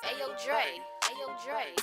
Ayo Dre, Ayo Dre.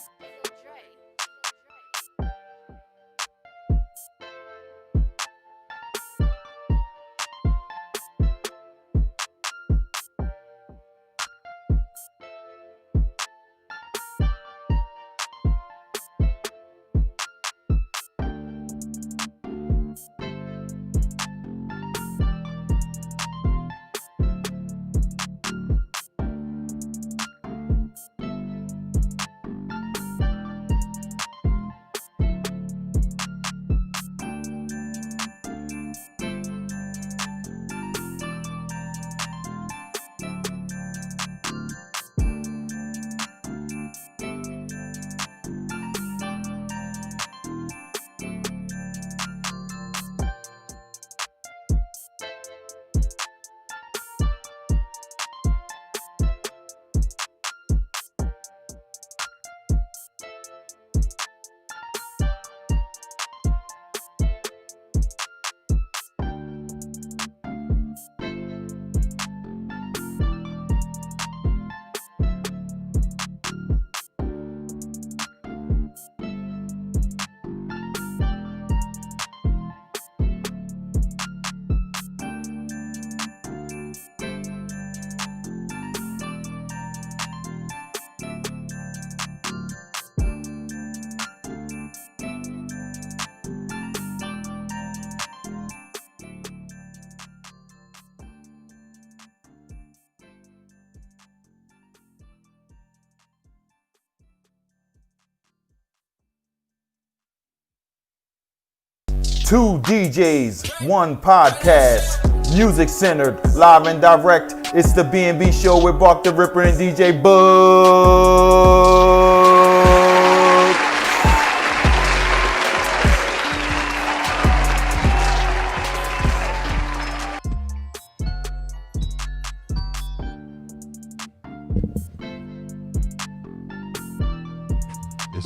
Two DJs, one podcast, music centered, live and direct. It's the B&B show with Bark the Ripper and DJ Bug.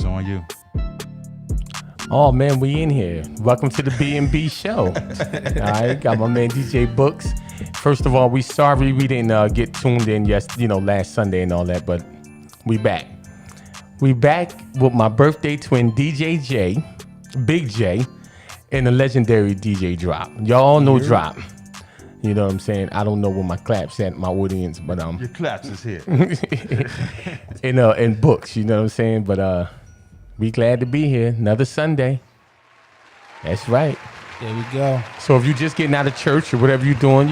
It's on you. Oh man, we in here. Welcome to the B&B show. All right, got my man DJ Books. First of all, we sorry we didn't get tuned in last Sunday and all that, but we back. We back with my birthday twin DJ J, Big J, and the legendary DJ Drop. Y'all know Drop. You know what I'm saying? I don't know where my claps at, my audience, but Your claps is here. and Books, you know what I'm saying? But we glad to be here. Another Sunday. That's right. There we go. So if you're just getting out of church or whatever you're doing,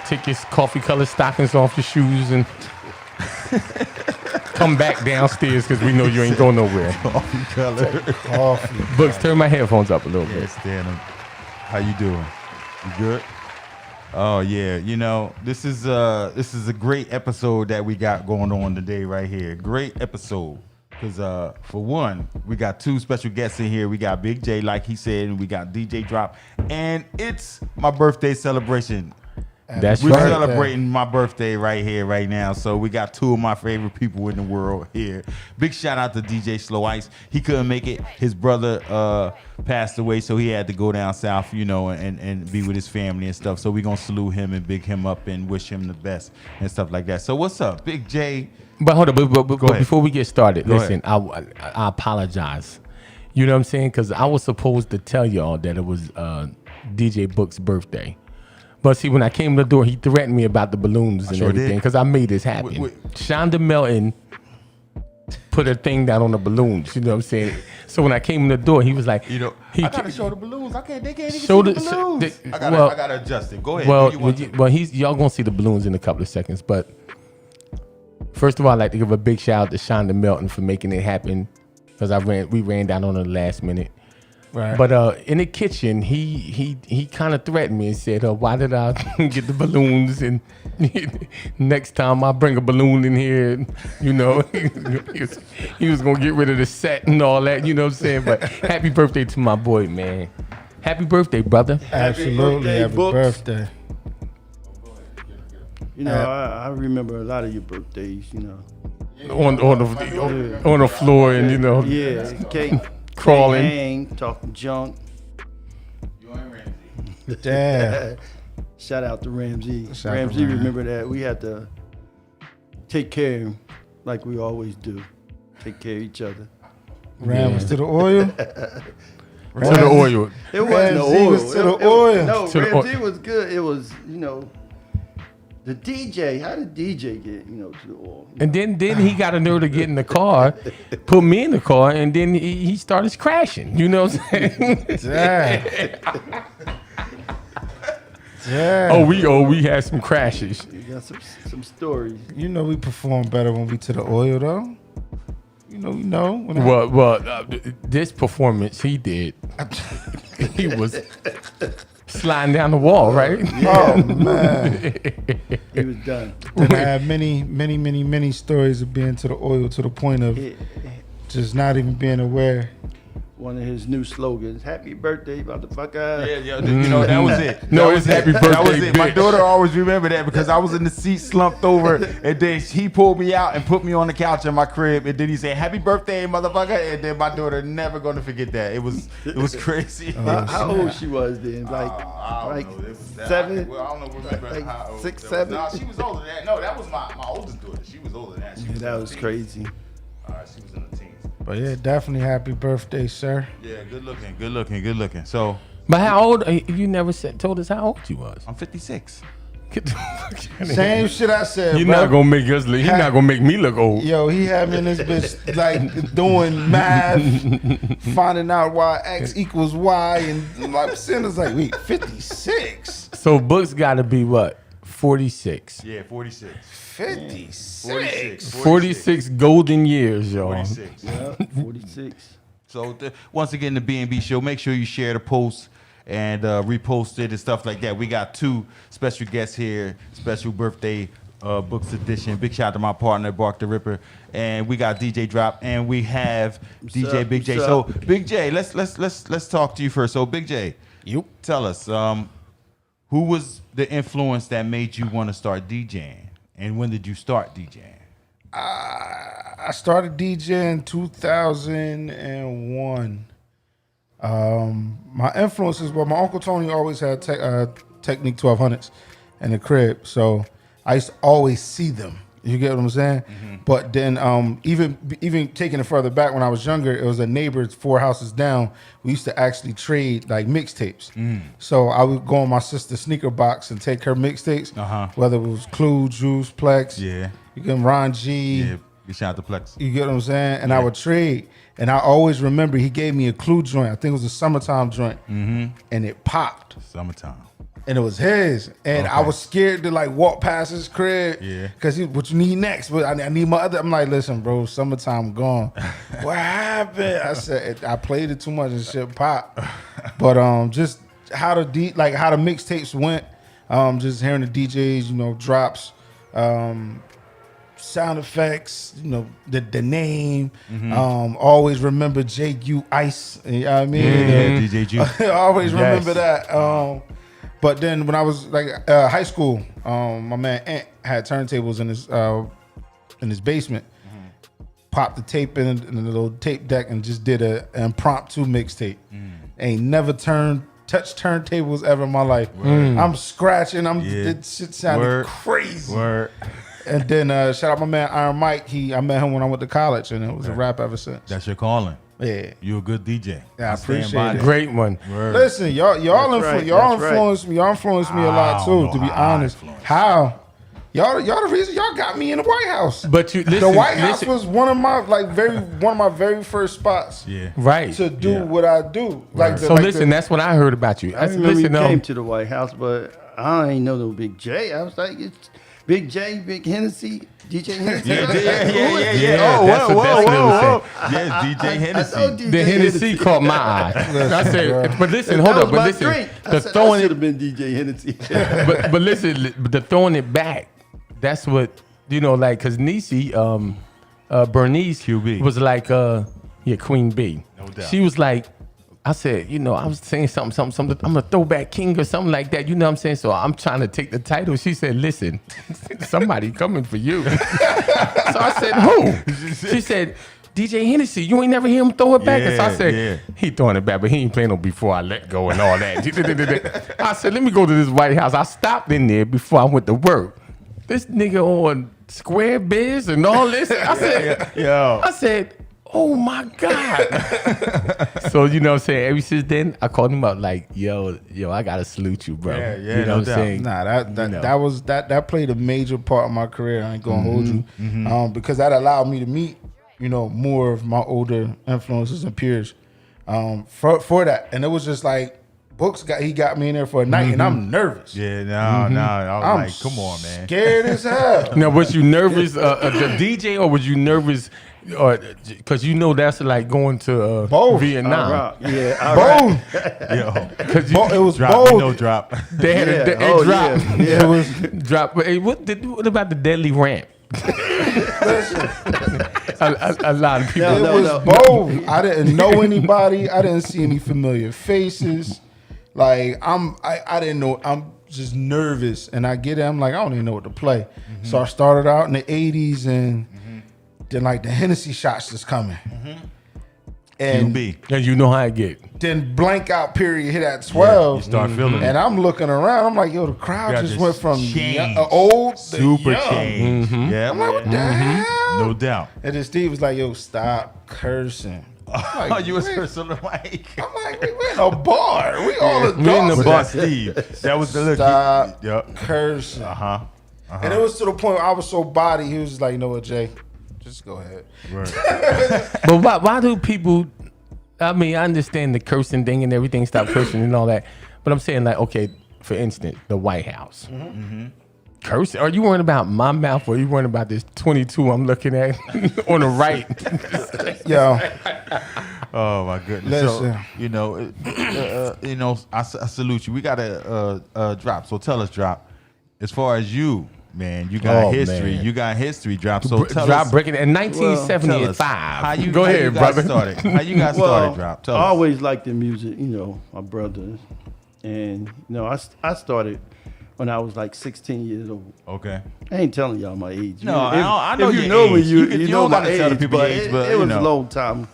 take your coffee-colored stockings off your shoes and come back downstairs because we know you ain't going nowhere. Coffee color. Coffee. Books, turn my headphones up a little bit. Yes, Dan. How you doing? You good? Oh yeah. This is a great episode that we got going on today right here. Great episode. Because for one, we got two special guests in here. We got Big J, like he said, and we got DJ Drop. And it's my birthday celebration. That's We're right. celebrating my birthday right here, right now. So we got two of my favorite people in the world here. Big shout out to DJ Slow Ice. He couldn't make it. His brother passed away, so he had to go down south, and be with his family and stuff. So we're going to salute him and big him up and wish him the best and stuff like that. So what's up, Big J? But hold on, but ahead. before we get started, Go listen, I apologize. You know what I'm saying? Because I was supposed to tell y'all that it was DJ Book's birthday. But see, when I came to the door, he threatened me about the balloons and sure everything did. because I made this happen. Shonda Melton put a thing down on the balloons. You know what I'm saying? So when I came in the door, he was like, I gotta show the balloons. They can't even Show see the- the balloons. the- I well- gotta adjust it. Go ahead. Well, Do you want to? y'all gonna see the balloons in a couple of seconds. But first of all, I'd like to give a big shout out to Shonda Melton for making it happen because we ran down on her the last minute. Right. But in the kitchen, he kind of threatened me and said, "Why did I get the balloons? And next time I bring a balloon in here, he was gonna get rid of the set and all that. You know what I'm saying? But happy birthday to my boy, man! Happy birthday, brother! Absolutely. Happy birthday. I remember a lot of your birthdays, On the floor and Yeah, cake, Crawling. hang, talking junk. Damn. Shout out to Ramsey. Shout out to Ramsey, Ram. remember that we had to take care of him like we always do. Take care of each other. Ram was to the oil. To the oil. It wasn't the Ramsey oil. was to the oil. No, To the Ramsey oil. was good. It was, the DJ. How did DJ get, to the oil? And then he got a nerve to get in the car, put me in the car, and then he started crashing. You know what I'm saying? Damn. Damn. we had some crashes. You got some stories. We perform better when we to the oil, though. When Well, this performance he did, he was sliding down the wall, right? Oh, man. He was done. Then I had many stories of being to the oil to the point of just not even being aware. One of his new slogans, "Happy birthday, motherfucker." Yeah, that was it. No, That it's was happy it. That was birthday, it. My bitch. daughter always remember that because I was in the seat slumped over, and then he pulled me out and put me on the couch in my crib, and then he said, "Happy birthday, motherfucker!" And then my daughter never gonna forget that. It was crazy. How old she was then? I don't know. It was that- seven? I don't remember Like how old. 6, it was. 7? No, she was older than that. No, that was my oldest daughter. She was older than that. She was That in was the crazy. teens. She was in the teens. But yeah, definitely happy birthday, sir. Yeah, good looking. So But how old? You never told us how old you was. I'm 56. Get the fuck out of here. Same shit I said, You're bro. not gonna make us. You're not gonna make me look old. Yo, he had me in this bitch like doing math, finding out why X equals Y, and my sinner's like, wait, 56? So Books got to be what? 46. Yeah, 46. 56? 46 golden years, y'all. 46. Yeah, 46. So once again, the B&B show. Make sure you share the post and repost it and stuff like that. We got two special guests here, special birthday Books edition. Big shout out to my partner, Bark the Ripper, and we got DJ Drop, and we have DJ up? Big J. What's So up? Big J, let's talk to you first. So Big J, tell us, who was the influence that made you want to start DJing, and when did you start DJing? I started DJing 2001. My influences, well, my Uncle Tony always had Technique 1200s in the crib, so I used to always see them. You get what I'm saying? But then even taking it further back when I was younger, it was a neighbor 4 houses down. We used to actually trade like mixtapes. So I would go in my sister's sneaker box and take her mixtapes, whether it was Clue, Juice, Plex. Yeah. You get Ron G. Yeah. You shout out to Plex. You get what I'm saying? And I would trade. And I always remember he gave me a Clue joint. I think it was a Summertime joint. And it popped. Summertime. And it was his. And I was scared to like walk past his crib. Yeah. Because what you need next? But I need my other. I'm like, listen, bro, Summertime gone. What happened? I said, I played it too much and shit popped. But just how the mixtapes went, just hearing the DJs, drops, sound effects, the name. Always remember J.U. Ice. You know what I mean? Yeah, DJ Ju. I always remember that. But then when I was like high school, my man Ant had turntables in his basement. Popped the tape in the little tape deck and just did an impromptu mixtape. Ain't never touched turntables ever in my life. I'm scratching. It shit sounded crazy. Word. And then shout out my man Iron Mike. I met him when I went to college, and it was a rap ever since. That's your calling. Yeah. You're a good DJ. Yeah, I appreciate it. Great one. Word. Listen, y'all influenced me. Y'all influenced me a lot too. To be honest, how y'all the reason y'all got me in the White House. But you listen, the White House was one of my very first spots. Yeah. right. To do what I do. That's what I heard about you. I remember Listen, you came to the White House, but I ain't know no Big J. I was like, it's Big J, Big Hennessy, DJ Hennessy. Yeah. Oh, whoa. Yes, DJ Hennessy. The Hennessy caught my eye. I said, but listen, hold up. But listen, I should have been DJ Hennessy. but listen, the throwing it back, that's what, because Niecy, Bernice QB. was like, Queen B. No doubt. She was like, I said, I was saying something. I'm a throwback king or something like that. You know what I'm saying? So I'm trying to take the title. She said, listen, somebody coming for you. So I said, who? She said, DJ Hennessy. You ain't never hear him throw it back? So I said, he throwing it back, but he ain't playing no Before I Let Go and all that. I said, let me go to this White House. I stopped in there before I went to work. This nigga on Square Biz and all this. I said, oh my God. So, you know what I'm saying? Ever since then, I called him up like, yo, I gotta salute you, bro. Yeah, you know what I'm saying? Nah, that played a major part of my career. I ain't gonna hold you. Because that allowed me to meet, more of my older influences and peers. For that. And it was just like Books got me in there for a night, and I'm nervous. Yeah, no. I'm like, come on, man. Scared as hell. Now, was you nervous, the DJ, or was you nervous, because that's like going to Vietnam? Both. Yo, It was drop, both. no drop. They had a drop. It was Drop. Hey, what about the deadly ramp? a lot of people. It was both. I didn't know anybody. I didn't see any familiar faces. Like I didn't know. I'm just nervous, and I get it. I'm like, I don't even know what to play. So I started out in the '80s, and then like the Hennessy shots just coming, and QB. And you know how I get. then blank out period hit at 12. You start feeling it. And I'm looking around. I'm like, yo, the crowd Yeah, just just went from changed. old to Super young. change. Yeah. I'm like, what the hell? No doubt. And then Steve was like, yo, stop cursing. Oh, you was cursing the mic. I'm like, we're in a bar. We all adults. We in the But bar. that's Steve. That was the look. Stop Yep. cursing. Uh-huh. And it was to the point where I was so body, he was just like, you know what, Jay? Just go ahead. Word. But why do people? I mean, I understand the cursing thing and everything, stop cursing and all that. But I'm saying, like, okay, for instance, the White House. Cursing? Are you worrying about my mouth, or are you worrying about this 22 I'm looking at on the right? Yo, Oh my goodness! Listen. So, I salute you. We got a drop. So tell us, drop. As far as you, man, you got history. man. You got history, drop. So tell Drop us. breaking in Tell us 1975. how you Go how ahead, you got brother. started. How you got started, drop. Tell I us. always liked the music, my brothers. And, I started when I was like 16 years old. Okay. I ain't telling y'all my age. No, I know if you your know me, age. you You know don't my gotta tell the age. people But your age, it, but, it you was know. a long time.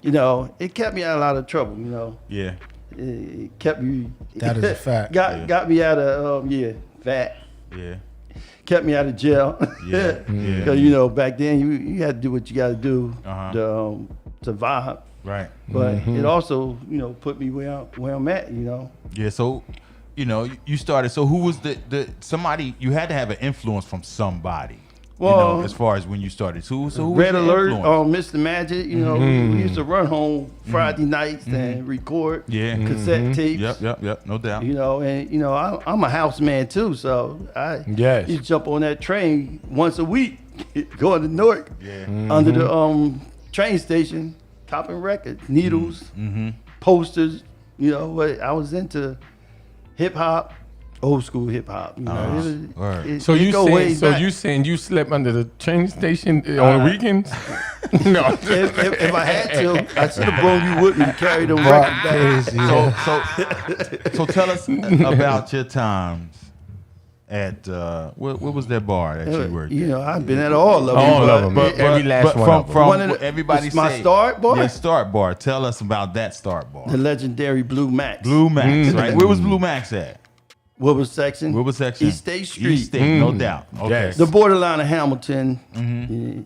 You know, it kept me out of a lot of trouble. You know, Yeah. it kept me. That is a fact. Got me out of fat. Yeah. Kept me out of jail. Yeah, Because yeah. you know back then you had to do what you got to do Uh-huh. to survive. Right. But it also put me where I'm at. You know. Yeah. So, you started. So who was the somebody you had to have an influence from somebody? Well, as far as when you started. So who was Red your Alert, influence? Mr. Magic. You know, we used to run home Friday nights and record Yeah. cassette tapes. Yep. No doubt. You know, and I'm a house man too, so I Yes. used to jump on that train once a week, going to Newark, Yeah. under the train station, copping records, needles, posters. You know, but I was into hip hop, old school hip hop. You know, word. So you go saying way back. you slept under the train station on weekends? No. if I had to, I should have brought you with me to carry them Right, records back. crazy. Yeah. So tell us about your times at what was that bar that you worked? You know, I've been at all of them. All of but- them. Every last one of them. From One of what the- everybody it's my say, start bar? Yeah, start bar. Tell us about that start bar. The legendary Blue Max. Blue Max, right? Where was Blue Max at? Wilbur section. Where was section? East State Street. East State, no doubt. Okay. Yes. The borderline of Hamilton.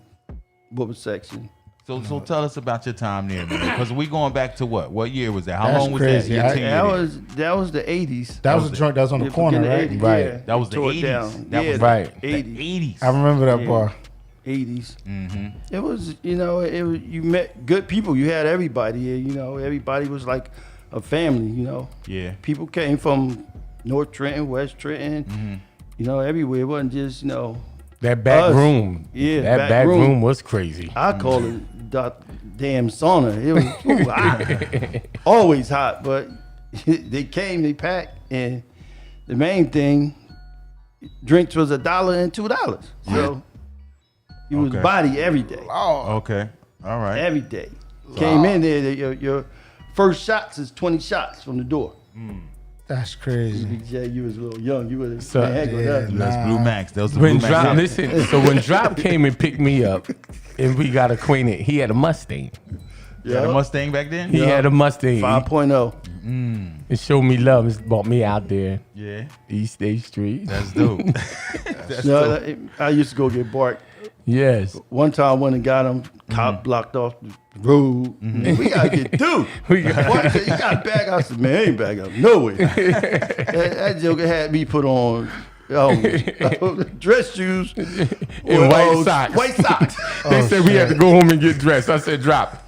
Wilbur section. So tell us about your time there, man. Because we going back to what? What year was that? How That's long was crazy. that? Your I- tenure there? That was the 80s. That was a joint that was on the Yeah, corner, beginning right? of the 80s, Right. yeah. That was the Tore it 80s. down. That Yeah, was Right. the 80s. I remember that bar. 80s. It was, it was, you met good people. You had everybody. Everybody was like a family. Yeah. People came from North Trenton, West Trenton. Everywhere. It wasn't just That back Us. room. Yeah, That back back room. room was crazy. I call it the damn sauna. It was hot. Always hot, but they came, they packed, and the main thing, drinks was $1 and $2. So you was Okay. body every day. Okay. All right. Every day. Came in there, your first shots is 20 shots from the door. That's crazy. Big J, you was a little young. You would So- have hang with Yeah, us. nah. That's Blue Max. That was the When Blue Drop, Max. listen, so when Drop came and picked me up and we got acquainted, he had a Mustang. You had a Mustang back then? He had a Mustang. 5.0. It showed me love. It brought me out there, Yeah. East State Street. That's dope. No, I used to go get barked. Yes. One time, I went and got him. Cop blocked off the road. We gotta get through. We got- Boy, said, you gotta back up. I said, man, I ain't back up. No way. that joker had me put on dress shoes And white socks. White socks. They said we had to go home and get dressed. I said, Drop.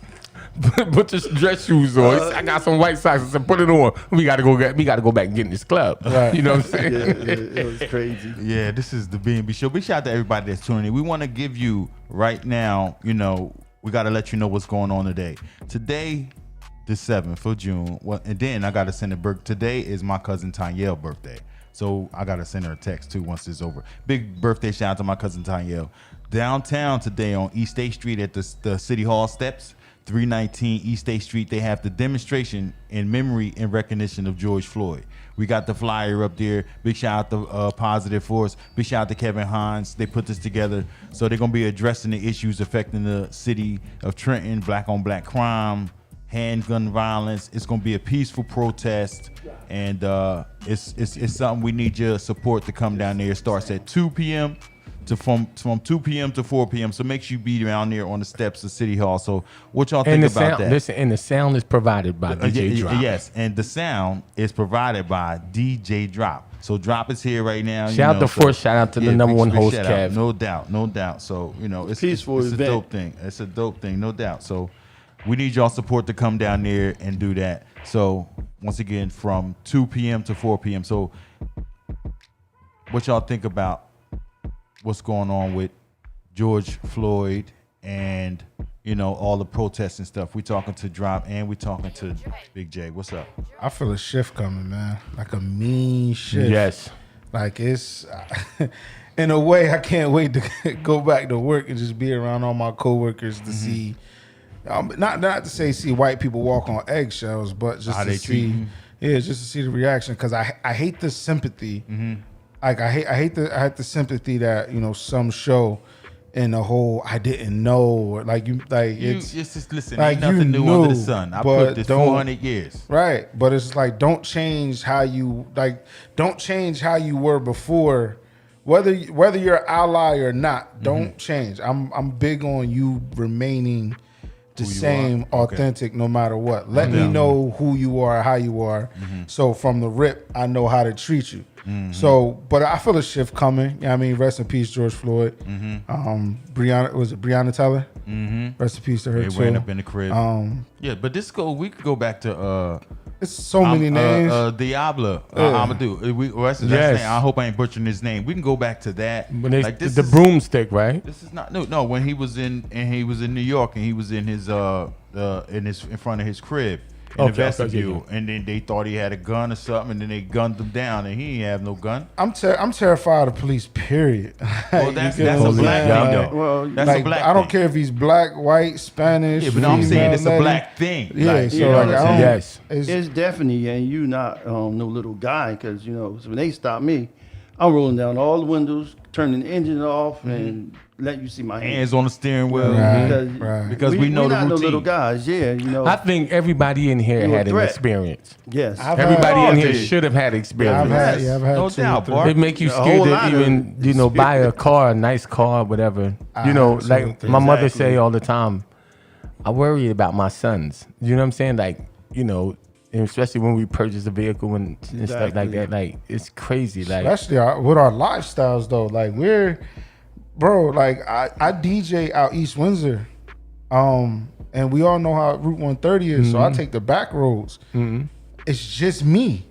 Put your dress shoes on. He said, I got some white socks. I said, put it on. We gotta go back and get in this club. Right. You know what I'm saying? It was crazy. Yeah, this is the B&B show. Big shout out to everybody that's tuning in. We want to give you right now, we got to let you know what's going on today. Today, the 7th of June, and then I got to send a birthday. Today is my cousin Tanyel's birthday. So I got to send her a text too once it's over. Big birthday shout out to my cousin Tanyel. Downtown today on East State Street at the City Hall steps, 319 East State Street, they have the demonstration in memory and recognition of George Floyd. We got the flyer up there. Big shout out to Positive Force. Big shout out to Kevin Hines. They put this together. So they're going to be addressing the issues affecting the city of Trenton, black on black crime, handgun violence. It's going to be a peaceful protest. And it's something we need your support to come down there. It starts at 2 p.m. From 2 p.m. to 4 p.m. So make sure you be down there on the steps of City Hall. So what y'all think And the about sound, that? listen, and the sound is provided by DJ Drop. Yes, and the sound is provided by DJ Drop. So Drop is here right now. Shout out to Force, shout out to the number one host, shout out. Kev. No doubt. So it's Peaceful it's a event. dope thing. It's a dope thing, no doubt. So we need y'all support to come down there and do that. So once again, from 2 p.m. to 4 p.m. So what y'all think about what's going on with George Floyd and all the protests and stuff? We talking to Drop and we talking to Big J. What's up? I feel a shift coming, man. Like a mean shift. Yes. Like it's, in a way, I can't wait to go back to work and just be around all my coworkers to see, not to say see white people walk on eggshells, but just How to they treat see, you. yeah, just to see the reaction. Because I hate the sympathy like I hate the sympathy that some show in the whole I didn't know or it's just listen. like Ain't nothing new knew, under the sun. I but put this don't- 400 years. right. But it's like don't change how you were before, whether you're ally or not. Don't change. I'm big on you remaining the Who you same, are. Okay. authentic, no matter what. Let me know who you are, how you are. So from the rip, I know how to treat you. So, but I feel a shift coming. You know what I mean, rest in peace, George Floyd. Breonna Taylor? Rest in peace to her They too. ran up in the crib. Yeah, but we could go back to It's so many names. Diablo. Yeah. Amadou. That's his Yes. name. I hope I ain't butchering his name. We can go back to that. When they, this the is- broomstick, right? This is not no. When he was in New York and he was in his in front of his crib in the Okay, vestibule, and then they thought he had a gun or something, and then they gunned him down, and he ain't have no gun. I'm terrified of police. Period. Well, You that's get a what I'm black saying? thing, Like, though. Well, That's like, a black. I don't thing. care if he's black, white, Spanish. Yeah, but I'm saying female, it's a Latin. black thing. Yeah, Like, so you know like what I I'm don't. saying? Yes. It's definitely, and you not no little guy, because when they stop me, I'm rolling down all the windows, turning the engine off, and let you see my hands. hands on the steering wheel. Right. Because we know we're the not no routine. little guys. Yeah, I think everybody in here You're a had an threat. experience. yes. I've Everybody had- in here Oh, dude. should have had experience. I've had No 2 doubt, or 3. Bart. It make you A scared whole to lot of even, buy a car, a nice car, whatever. Like my mother say all the time, I worry about my sons. You know what I'm saying? Like, and especially when we purchase a vehicle and stuff like Exactly. that. Like, it's crazy. Like, Especially with our lifestyles though. Like I DJ out East Windsor, and we all know how Route 130 is. So I take the back roads. It's just me.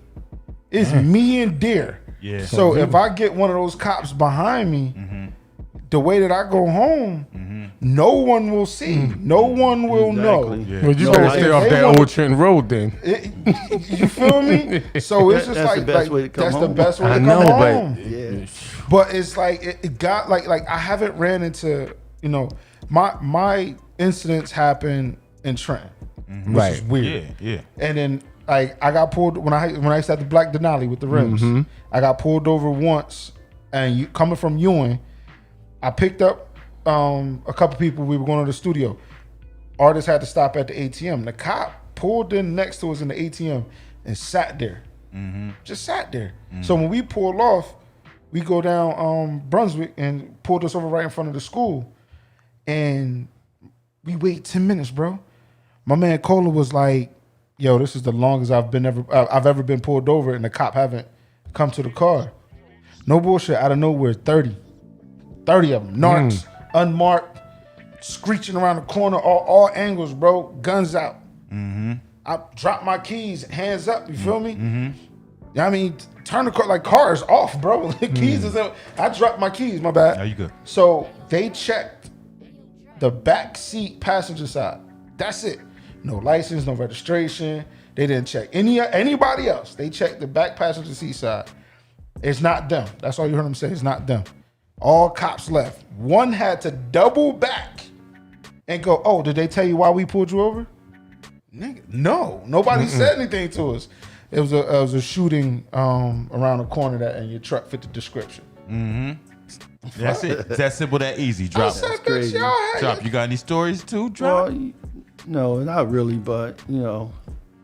It's me and deer. Yeah. So if I get one of those cops behind me, the way that I go home, no one will see. No one will know. Exactly. Yeah. well, you So better if stay off they that wanna- old Trenton Road then. You feel me? So it's just That's the like, best way to come that's the home. best way to I come know, home. Yeah. But it's like it got like I haven't ran into my incidents happen in Trenton, which Right. is weird. Yeah. And then like I got pulled when I used to have the black Denali with the rims. I got pulled over once, and coming from Ewing, I picked up a couple people. We were going to the studio. Artists had to stop at the ATM. The cop pulled in next to us in the ATM and sat there, just sat there. So when we pulled off, we go down Brunswick and pulled us over right in front of the school, and we wait 10 minutes, bro. My man Cola was like, "Yo, this is the longest I've ever been pulled over, and the cop haven't come to the car." No bullshit. Out of nowhere, 30 of them, narcs, unmarked, screeching around the corner, all angles, bro. Guns out. I dropped my keys, hands up. You feel me? I mean, turn the car, like car is off, bro. The keys is out. I dropped my keys. My bad. Are you good? So they checked the back seat passenger side. That's it. No license, no registration. They didn't check anybody else. They checked the back passenger seat side. It's not them. That's all you heard them say. It's not them. All cops left. One had to double back and go, "Oh, did they tell you why we pulled you over?" Nigga, no. Nobody said anything to us. It was a shooting around the corner and your truck fit the description. That's it. It's that simple, that easy. I Drop. said, "Bitch, crazy. y'all had Drop. You got any stories too? Drop. Well, no, not really, but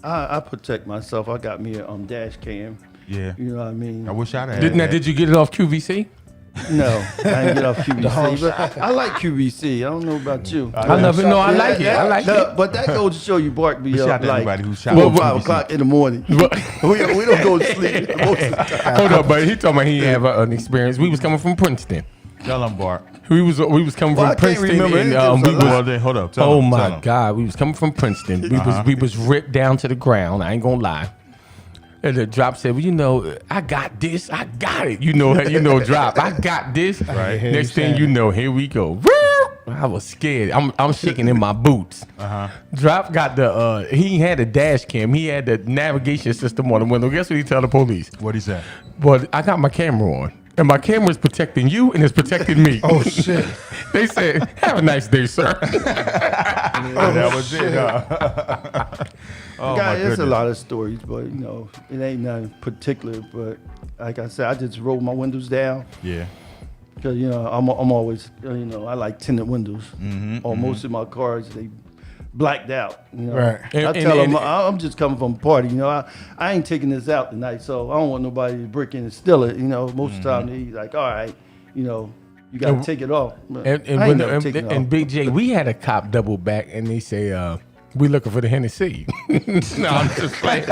I protect myself. I got me a dash cam. Yeah. You know what I mean? I wish I'd have. Did you get it off QVC? No, I didn't get off QVC, but I like QVC. I don't know about you. I love it. No, I like it. I like it. But that goes to show you, Bark be Shout out up to like everybody who shot 4 or on 5 QVC. o'clock in the morning. we don't go to sleep most of the time. Hold up, but he talking about he have an experience. We was coming from Princeton. Tell them, Bart. We was coming Well, from I can't Princeton, remember and anything, we so was. Well, then hold up. Tell Oh them, my tell them. God, we was coming from Princeton. We was ripped down to the ground. I ain't gonna lie. And the drop said, "Well, I got this. I got it. Drop. I got this." Right. Next thing you know, here we go. I was scared. I'm shaking in my boots. Drop got he had a dash cam. He had the navigation system on the window. Guess what he tell the police? What he said? But I got my camera on. and my camera's protecting you and it's protecting me. Oh shit! They said, "Have a nice day, sir." That was it. Huh? Oh my There's a goodness. lot of stories, but it ain't nothing particular. But like I said, I just roll my windows down Yeah. because I'm always I like tinted windows. On most of my cars, they blacked out. Right. I And- tell and- them I'm just coming from a party. I ain't taking this out tonight, so I don't want nobody to break in and steal it. Most of the time they like, all right, you gotta And- take it off. But And, I ain't never taking it and off. Big J, we had a cop double back, and they say, "We looking for the Hennessy." No, I'm just playing.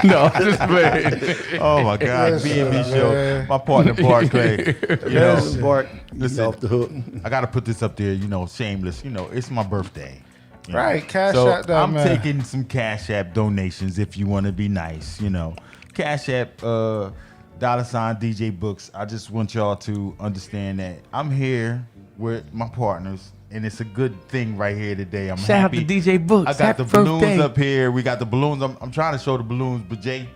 No, I'm just playing. Oh my God, Yes, B&B sir, show. man. My partner Barclay. There's the bark, he's listen. off the hook. I gotta put this up there. Shameless. It's my birthday. Right, Cash so App that I'm man. taking some Cash App donations if you want to be nice. Cash App $, DJ Books. I just want y'all to understand that I'm here with my partners, and it's a good thing right here today. I'm Shout out happy. to DJ Books. I got Happy the balloons birthday. up here. We got the balloons. I'm trying to show the balloons, but Jay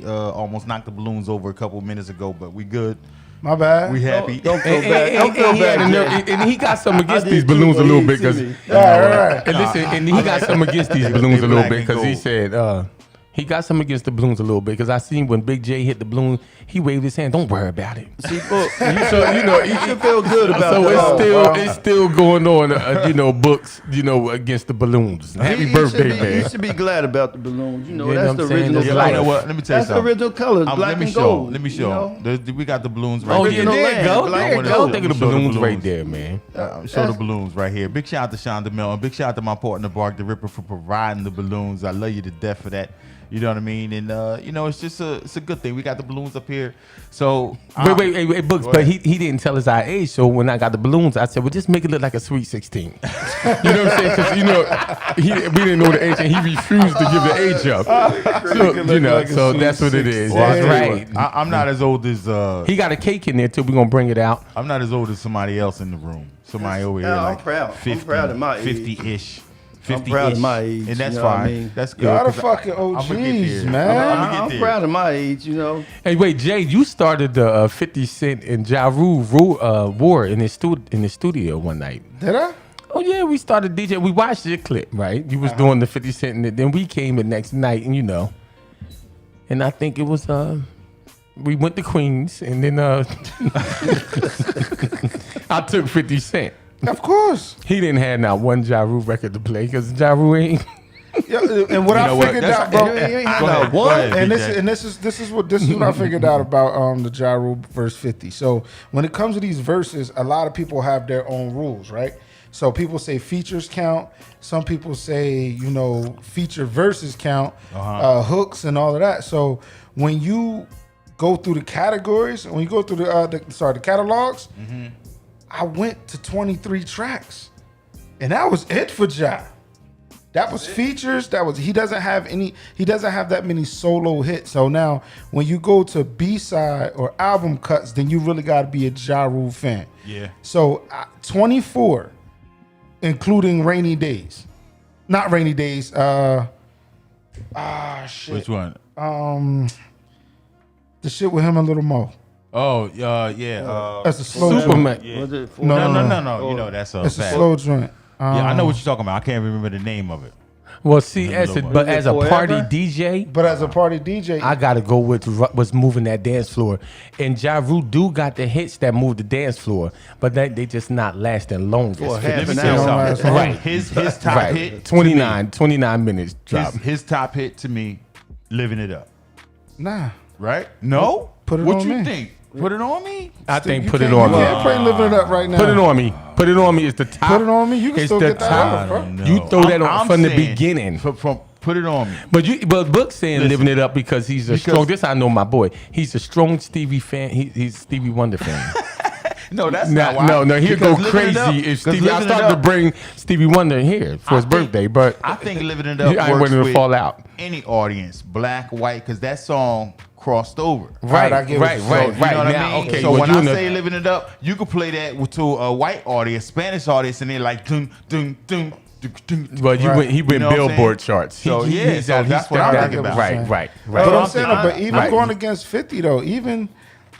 almost knocked the balloons over a couple minutes ago, but we good. My bad. We happy. Don't feel And, bad. Don't feel and, bad. and, Jay. and he got some against I these did too, balloons a but little he bit didn't see because me. right. and listen, and he got some against these They balloons a little black bit and because he gold. said he got some against the balloons a little bit because I seen when Big J hit the balloon, he waved his hand. Don't worry about it. See, book. So You should feel good about so that. it's still going on. Books against the balloons. Happy birthday, You man. should be glad about the balloons. know That's what the I'm saying? original It's Yeah, like- you know color. what? Let me tell you That's the something. original colors, black let me and show. gold. Let me you show. know? We got the balloons right Oh here. yeah, Original there you land, go. black There and you go. gold. Think of the Show the balloons right balloons. there, man. Show the balloons right here. Big shout out to Shonda Mel. Big shout out to my partner Bark the Ripper for providing the balloons. I love you to death for that. You know what I mean? And it's just it's a good thing. We got the balloons up here. So Wait, Books, but he didn't tell us our age. So when I got the balloons, I said, well, just make it look like a sweet 16. You know what I'm saying? Because, we didn't know the age, and he refused to give the age up. So that's what it is. Well, I That's tell you right. what, I'm not as old as He got a cake in there, too. We're going to bring it out. I'm not as old as somebody else in the room. Somebody over here Yeah, I'm like proud. I'm 50, proud of my age. 50-ish. I'm proud of my age, And that's you know what I fine. mean? That's good. Y'all the 'cause fucking I'ma get OGs, there. man. I'ma get I'm there. proud of my age, Hey, wait, Jay, you started the 50 Cent and Ja Rule war in his studio one night. Did I? Oh, yeah, we started DJ. We watched your clip, right? You was doing the 50 Cent, and then we came the next night, and and I think it was, we went to Queens, and then I took 50 Cent. Of course. He didn't have not one Ja Rule record to play, because Ja Rule ain't. Yeah, and what You I know what? figured That's- out, bro. You ain't had Go not ahead, go one. ahead. And BJ. this is what I figured out about the Ja Rule verse 50. So when it comes to these verses, a lot of people have their own rules, right? So people say features count. Some people say feature verses count, hooks and all of that. So when you go through the categories, when you go through the catalogs, I went to 23 tracks, and that was it for Ja. That was features. He doesn't have that many solo hits. So now when you go to B-side or album cuts, then you really got to be a Ja Rule fan. Yeah. So 24, including Rainy Days. Not Rainy Days. Shit. Which one? The shit with him and Little Mo. Oh, yeah. That's a slow Superman. joint. Yeah. Was it four? No. You know that's a That's a fact. slow joint. Yeah, I know what you're talking about. I can't remember the name of it. Well, see, Little as a, one. but as a Forever? party DJ, But as a party DJ, I gotta go with what's moving that dance floor. And Ja Rule do got the hits that move the dance floor, but they just not lasting long. For Let half me an tell you hour. something. Right. His top Right, hit. 29 minutes drop. His top hit to me, "Living It Up." nah. Right? No. Put it what on you me. think? Put it on me. I think You put it can't- on you me. can't play Living It Up right now. Put it on me. Put it on me is the top. Put it on me. You can It's still the get that top. out, bro. You throw that on I'm from the saying beginning. Put it on me. But Book saying Listen. living it up because he's a strong. This I know my boy. He's a strong Stevie fan. He's Stevie Wonder fan. No, that's not why. No. He'll go Because Living It Up- crazy if because Stevie. I Living It started to Up- bring Stevie Wonder here for his I think- birthday, but I think Living It Up I ain't works willing to with fall out. any audience, black, white, because that song crossed over. Right, I get what right, you're So, right, saying. you know what now, I mean? okay. So well, when you I in the- say "Living It Up," you could play that to a white audience, Spanish audience, and they're like, dun, dun, dun, dun, dun, dun. But Right. he went You know what I'm Billboard saying? charts. So, yeah, so that's what stepped I'm out. thinking about. Right. But So I'm I'm saying, thinking- but even right. going against 50 though, even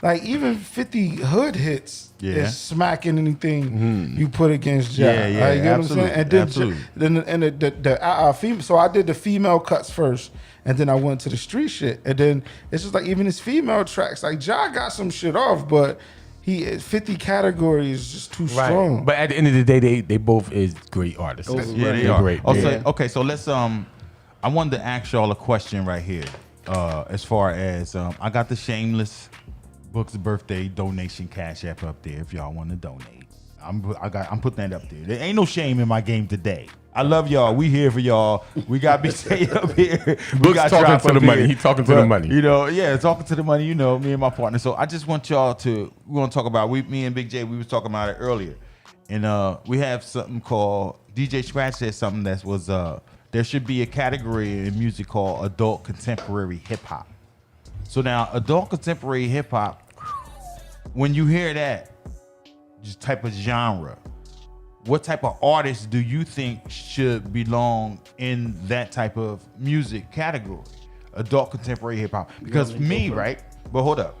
like even 50 hood hits Yeah. is smacking anything you put against Ja. Yeah, yeah, Like, you know absolutely, what I'm saying? And then, absolutely. female. So I did the female cuts first, and then I went to the street shit, and then it's just like even his female tracks, like Ja got some shit off, but he 50 categories is just too strong. But at the end of the day, they both is great artists. Yeah, they They're are. great. Also, Yeah. okay, so let's I wanted to ask y'all a question right here. As far as I got the Shameless Books birthday donation cash app up there if y'all want to donate. I'm putting that up there. There ain't no shame in my game today. I love y'all. We here for y'all. We got BJ up here. We Books got talking Drop to up the money. here. He talking to the money. You know, yeah, talking to the money. You know, me and my partner. So I just want y'all to. We want to talk about. Me and Big J. We was talking about it earlier, and we have something called DJ Scratch said something that was there should be a category in music called adult contemporary hip hop. So now adult contemporary hip hop. When you hear that just type of genre, what type of artists do you think should belong in that type of music category? Adult contemporary hip hop. Because me, right? But hold up.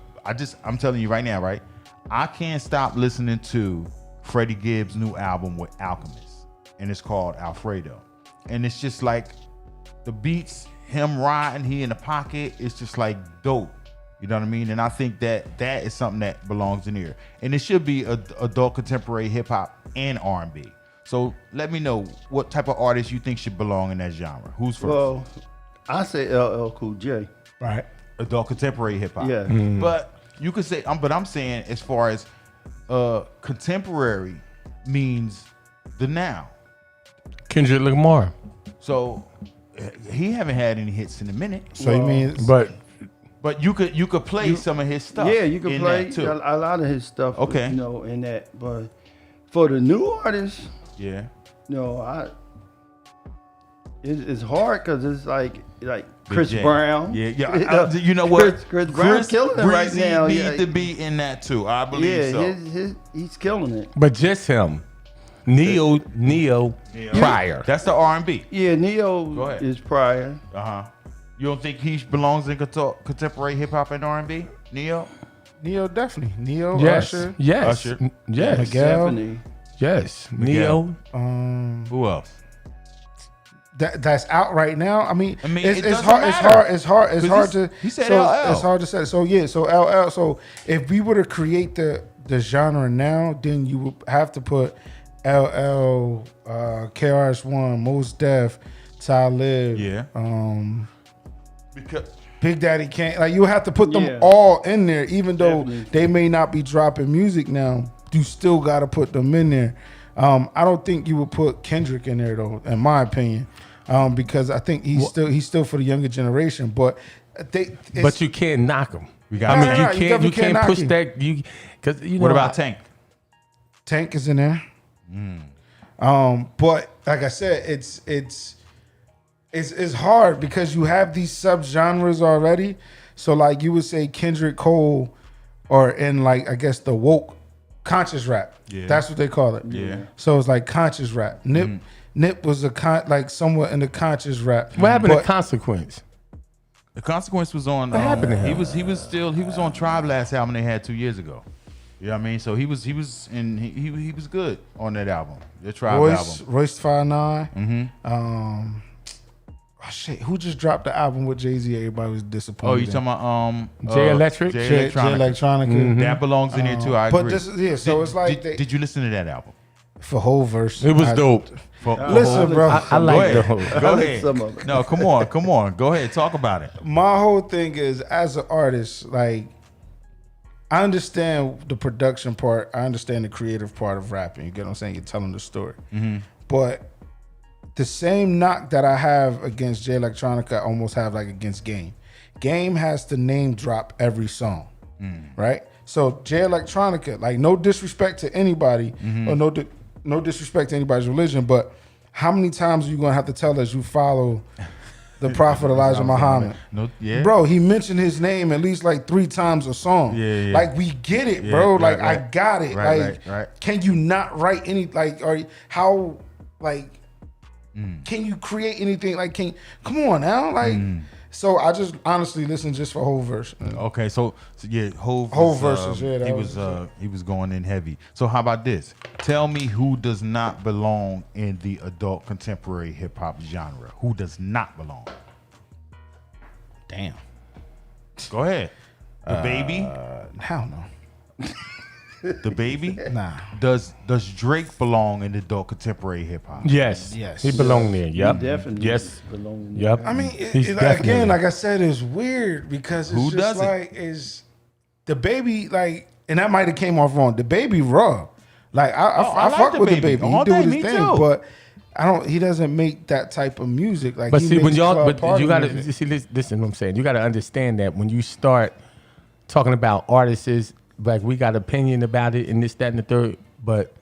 I'm telling you right now, right? I can't stop listening to Freddie Gibbs' new album with Alchemist. And it's called Alfredo. And it's just like the beats, him riding, he in the pocket, it's just like dope. You know what I mean? And I think that is something that belongs in here. And it should be adult contemporary hip hop and R&B. So let me know what type of artists you think should belong in that genre. Who's first? Well, I say LL Cool J. Right. Adult contemporary hip hop. Yeah. But you could say, but I'm saying as far as contemporary means the now. Kendrick Lamar. So he haven't had any hits in a minute. So you mean, But you could play some of his stuff. Yeah, you can in play that too. a lot of his stuff. Okay. You know, in that. But for the new artists, Yeah. you know, it's hard because it's like Chris J. Brown. Yeah. You know what? Chris Brown's killing it right Breezy now. need Yeah. to be in that too. I believe so. He's killing it. But just him. Neo Pryor. That's the R&B. Yeah, Go Neo ahead. is prior. You don't think he belongs in contemporary hip hop and R&B? Neo? Neo definitely. Neo, Yes. Usher, Yes. Usher. Yes. Miguel. Stephanie. Yes. Neo. Who else? That's out right now. I mean, I mean, it's it doesn't hard. matter. It's hard 'Cause to. he said so LL. It's hard to say. So yeah. So LL. So if we were to create the genre now, then you would have to put LL, KRS-One, Mos Def, Talib. Yeah. Because Big Daddy Kane. Like you have to put them Yeah. all in there, even though Definitely. they may not be dropping music now. You still got to put them in there. I don't think you would put Kendrick in there though, in my opinion, because I think he's still for the younger generation. But But you can't knock him. We got I mean, Right, you right, you can't. definitely You can't can't push knock that. You because you know. what about Tank? Tank is in there. But like I said, it's hard because you have these subgenres already. So like you would say Kendrick Cole, or in like I guess the woke conscious rap. Yeah. That's what they call it. Yeah. So it's like conscious rap. Nip was like somewhat in the conscious rap. What happened But- to Consequence? The Consequence was on. happened to him? He was on Tribe last album they had 2 years ago. You know what I mean? So he was good on that album. The Tribe album. Royce 5'9". Oh shit! Who just dropped the album with Jay-Z? Everybody was disappointed. Oh, you talking about Jay Electric? Jay Jay Electronica. Electronica. That belongs in there too. I But agree. this is so it's like did you listen to that album? for whole verse. It was dope. Listen, bro. I like the Go whole. ahead. Go ahead. some of it. No, come on. Go ahead. Talk about it. My whole thing is, as an artist, like I understand the production part. I understand the creative part of rapping. You get what I'm saying? You're telling the story. But the same knock that I have against Jay Electronica, I almost have like against Game. Game has to name drop every song, right? So Jay Electronica, like no disrespect to anybody, or no disrespect to anybody's religion, but how many times are you gonna have to tell us you follow the Prophet Elijah Muhammad? No, yeah. Bro, he mentioned his name at least like 3 times a song. Yeah. Like we get it, Yeah, bro. right, Like I right. got it. Right, like right. can you not write any how like can you create anything like come on now? Like So I just honestly listened just for whole verse. Okay, so yeah, Hov Whole was, verses, yeah, that he was going in heavy. So how about this? Tell me who does not belong in the adult contemporary hip hop genre? Who does not belong? Damn. Go ahead. The Baby. Hell no. The Baby. Nah. Does Drake belong in adult contemporary hip hop? Yes. Yes. He belong there. Yep. Definitely. Yes. Belong. Yep. I mean, He's again, definitely- like I said, it's weird because it's Who just doesn't? like is the Baby like, and that might have came off wrong. The Baby raw, like I I like fuck the with the Baby. Baby. He All do day, his me thing, too. but I don't. He doesn't make that type of music. Like, But he see, when makes y'all, club but party you gotta music. see. Listen, what I'm saying. You gotta understand that when you start talking about artists, like we got opinion about it and this, that, and the third, but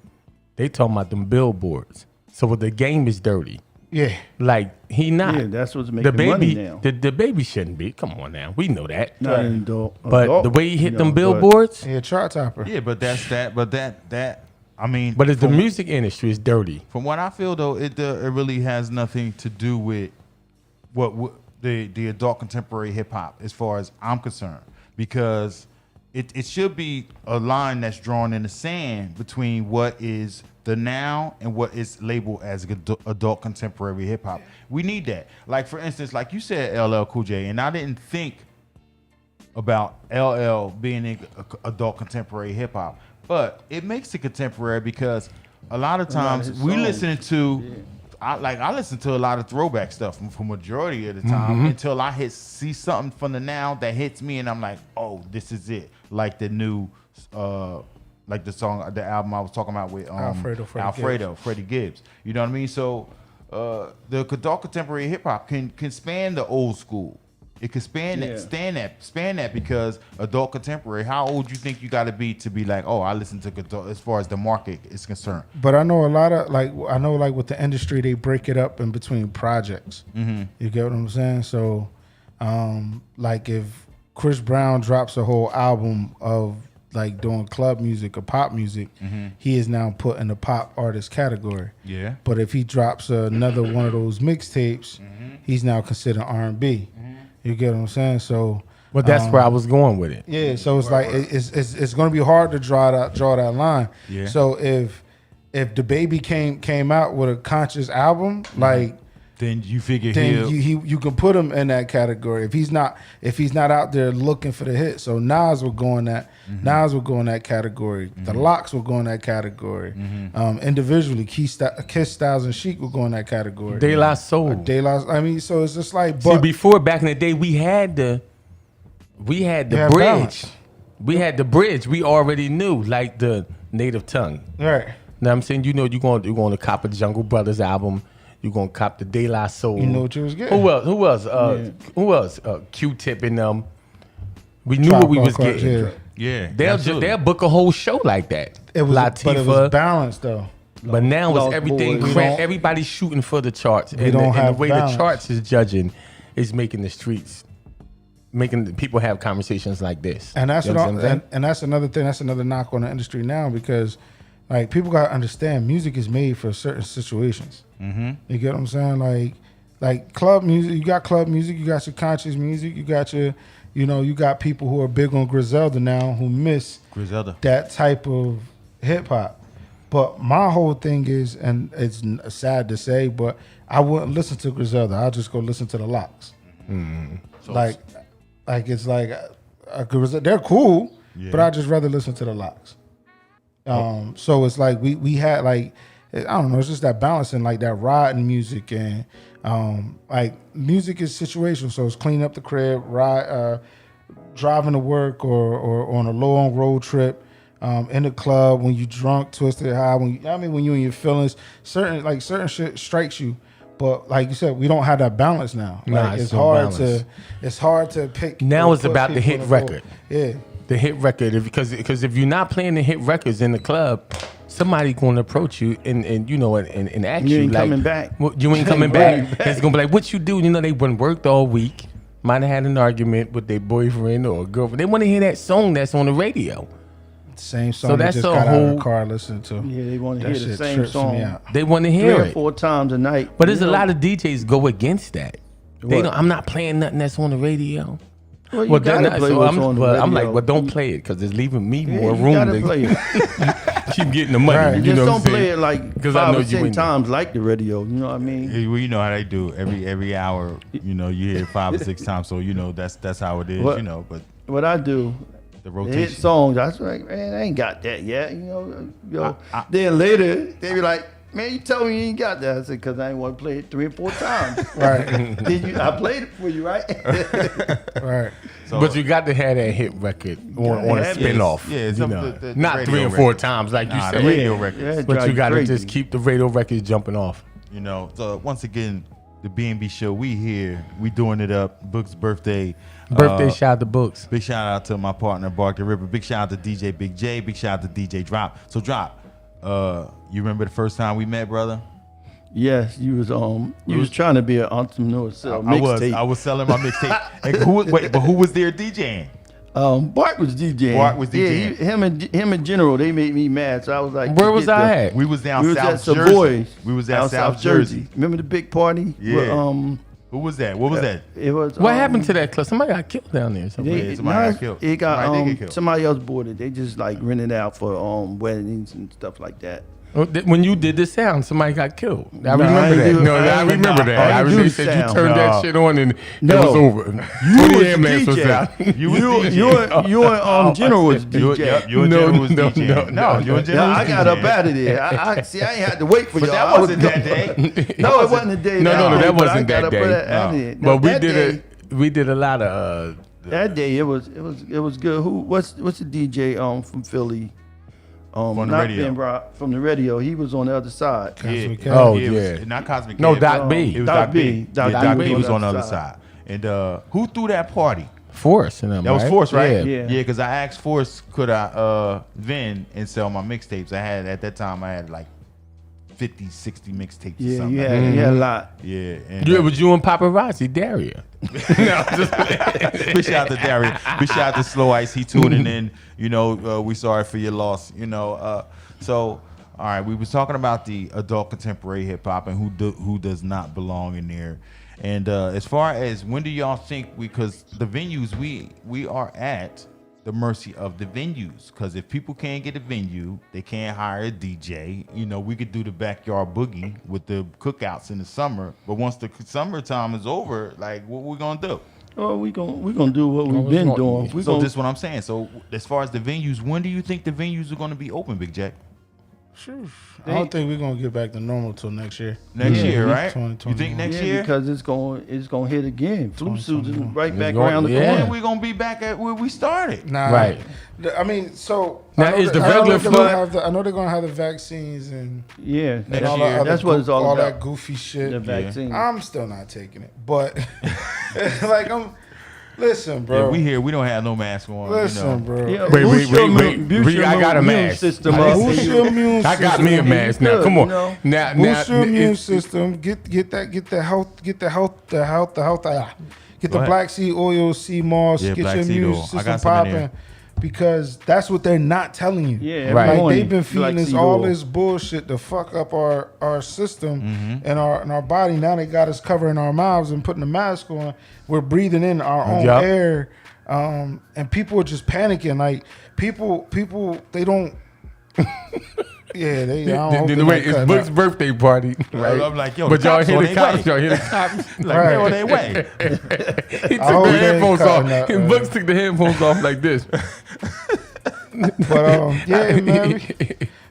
they talking about them billboards. So the game is dirty. Yeah, Like he not. Yeah, that's what's the making baby. money now. The Baby shouldn't be. Come on now, we know that. Not an adult. But the way he hit you them know, billboards, yeah, chart topper. Yeah, but that's that. But that. I mean, but it's the from- music industry is dirty. From what I feel, though, it really has nothing to do with what the adult contemporary hip hop, as far as I'm concerned, because it should be a line that's drawn in the sand between what is the now and what is labeled as adult contemporary hip hop. We need that. Like, for instance, like you said, LL Cool J, and I didn't think about LL being in adult contemporary hip hop, but it makes it contemporary because a lot of times his we songs. listening to, I listen to a lot of throwback stuff for majority of the time until I see something from the now that hits me and I'm like, oh, this is it. Like the new, like the song, the album I was talking about with Freddie Gibbs. You know what I mean? So the adult contemporary hip hop can span the old school. It can span that because adult contemporary. How old you think you got to be like, oh, I listen to adult, as far as the market is concerned. But I know a lot of like with the industry they break it up in between projects. Mm-hmm. You get what I'm saying? So, like if Chris Brown drops a whole album of like doing club music or pop music, he is now put in the pop artist category. Yeah. But if he drops another one of those mixtapes, he's now considered R&B. You get what I'm saying? So, But that's where I was going with it. yeah, so it's like it's going to be hard to draw that line. Yeah. So if the Baby came out with a conscious album, like Then you figure then he'll you can put him in that category. If he's not out there looking for the hit, so Nas will go in that category. The Locks will go in that category. Individually, Kiss Styles and Chic will go in that category. De La Soul. De La, I mean, so it's just like, See, but before back in the day, we had the Yeah, bridge. balance. We had the bridge. We already knew, like the native tongue. right. Now I'm saying, you know, you're going to cop a Jungle Brothers album. You're going to cop the De La Soul. You know what you was getting. Who else? Who else? Q-Tip and them. We knew what we was Tribe Called getting. Quest, yeah. They'll absolutely. book a whole show like that. It was, Latifah. but it was balanced though. But now it's Lost everything Boys. cramped. Everybody's shooting for the charts. And, don't and have the way balance. the charts is judging is making the streets, making the people have conversations like this. And that's You what understand I'm saying? and that's another thing. That's another knock on the industry now because, like, people gotta understand music is made for certain situations. You get what I'm saying? Like club music. You got club music. You got your conscious music. You got your, you got people who are big on Griselda now who miss Griselda. that type of hip hop. But my whole thing is, and it's sad to say, but I wouldn't listen to Griselda. I'll just go listen to the Locks. So Like it's like they're cool, Yeah. but I just rather listen to the Locks. So it's like we had like, I don't know, it's just that balance and like that riding music and like music is situational. So it's clean up the crib, ride, driving to work or on a long road trip. In the club when you drunk, twisted high, when you in your feelings, certain shit strikes you. But like you said, we don't have that balance now. Nah, Like it's it's no hard balance. it's hard to pick. Now or it's put about the people hit in a vote. record. Yeah. The hit record, because if you're not playing the hit records in the club, somebody going to approach you and ask You you ain't like, coming back. "Well, you ain't coming back. It's gonna be like, what you do? You know, they went worked all week, might have had an argument with their boyfriend or girlfriend. They want to hear that song that's on the radio. Same song So you that's just a got out of whole- the car listening to. Yeah, they want to That hear the shit same trips song me out. They want to 3 hear or it. 4 times a night. But there's You a know, lot of DJs go against that. They What? don't. I'm not playing nothing that's on the radio. Well, you then gotta play what's on the radio. I'm like, well, don't play it because it's leaving me Yeah, more you room gotta to play it. keep getting the money. Right. You Just know don't what I'm play saying? it like 'Cause I 5 know or you 10 ain't- times like the radio. You know what I mean? Well, you know how they do every hour. You know, you hear it 5 or 6 times, so you know that's how it is. What- You know, but What I do, the the hit rotation. songs, I was like, man, I ain't got that yet. You know, I- then later they be like, man, you told me you ain't got that. I said, because I ain't want to play it 3 or 4 times. Right. I played it for you, right? Right. So- But you got to have that hit record on a have it. spinoff. Yeah, it's you some- know. the Not radio 3 or 4 record. times like you Nah, the said. radio records. Yeah, it But drive you got to crazy. just keep the radio records jumping off. You know, so once again, the B&B show, we here, we doing it up. Book's birthday. Birthday shout out to Books. Big shout out to my partner, Bark the Ripper. Big shout out to DJ Big J. Big shout out to DJ Drop. So Drop, you remember the first time we met, brother? Yes, you was trying to be an entrepreneur, sell mixtape. I was selling my mixtape. And who was there DJing? Bart was DJing. Bart was DJing. Yeah, him and General, they made me mad. So I was like, Where was forget I that. at? We was down We was South at Savoy. Jersey. We was at Down South Jersey. Remember the big party? Yeah. Where, Who was that? What was that? it was. What happened to that club? Somebody got killed down there. Somewhere. Yeah, somebody got killed. It got Somebody did get killed. somebody else bought it. They just like rented out for weddings and stuff like that. When you did the sound, somebody got killed. I No, I remember didn't that. do- No, I I didn't- remember that. I I didn't do they the said you sound. turned No. that shit on and it No. was over. You Tony was Ambulance was DJ. out. You was You and General was You, DJ. you and No, General was no, DJing. no, no, you and no. General Yeah, was I got up DJing. out of there. I see. I ain't had to wait for But y'all. that I was wasn't that day. No, it wasn't a day. No, that that day, but I wasn't got that up day. out of there. But we that did day- we did a lot of That day it was good. What's the DJ from Philly? From the not radio. Ben Rock, from the radio. He was on the other side. Cosmic Yeah. Cat. Oh, it was yeah. not Cosmic No, Cat. Doc B. It was Doc Doc B. B. Doc Yeah, Doc B B was was on the other side. And who threw that party? Force and them. That was right? Force, right? Yeah. Yeah. Yeah, because I asked Force, could I vend and sell my mixtapes? I had at that time I had like 50, 60 mixtapes. or Yeah, something. you had a lot. Yeah, and Yeah, it was you and Paparazzi, Daria. big shout out to Darren. Big shout out to Slow Ice. He tuning in. You know, we sorry for your loss. You know, so all right, we was talking about the adult contemporary hip hop and who does not belong in there. And as far as when do y'all think because the venues we are at the mercy of the venues, because if people can't get a venue, they can't hire a DJ. You know, we could do the backyard boogie with the cookouts in the summer, but once the summertime is over, like what we gonna do? Oh, we gonna do what we've been doing. We So gonna, this is what I'm saying. So as far as the venues, when do you think the venues are going to be open, Big Jack? I don't think we're gonna get back to normal till next year. Next year, right? 2021. You think next yeah, year? because it's gonna hit again. Flu season right back going- around the yeah. When corner. we gonna be back at where we started? Nah, Right. I mean, so Now, I know is that- the I know regular they're gonna flu- have the- I know they're gonna have the vaccines and Yeah, Next all year. that other that's what it's all all about. that goofy shit. The vaccine. I'm still not taking it, but like listen, bro. Yeah, we here. We don't have no mask on. Listen, you know. bro. Yeah, Wait, boost wait, your wait. immune- boost your I got a immune mask. system I up. didn't Boost see your you. immune I system. got me a mask now. good, Come you on. know. Now, Boost your immune it's- system. Get the health. Get Go the ahead. black seed oil, sea moss. Yeah, get black your seed immune oil. I system got some in popping. there. Because that's what they're not telling you. Yeah, every Right. Like morning, they've been black feeding us seed all oil. this bullshit to fuck up our system Mm-hmm. and our body. Now they got us covering our mouths and putting a mask on. We're breathing in our own Yup. air, and people are just panicking. Like people, they don't. Yeah, they. I don't hope Then they're wait, not it's cutting Book's up. birthday party, right? I'm like, yo, but the y'all cops hear on the their cops, way. y'all hear the cops. Like Right. they're on their way. He took hope the they ain't headphones off, cutting up, and man. Books took the headphones off like this. But yeah, man,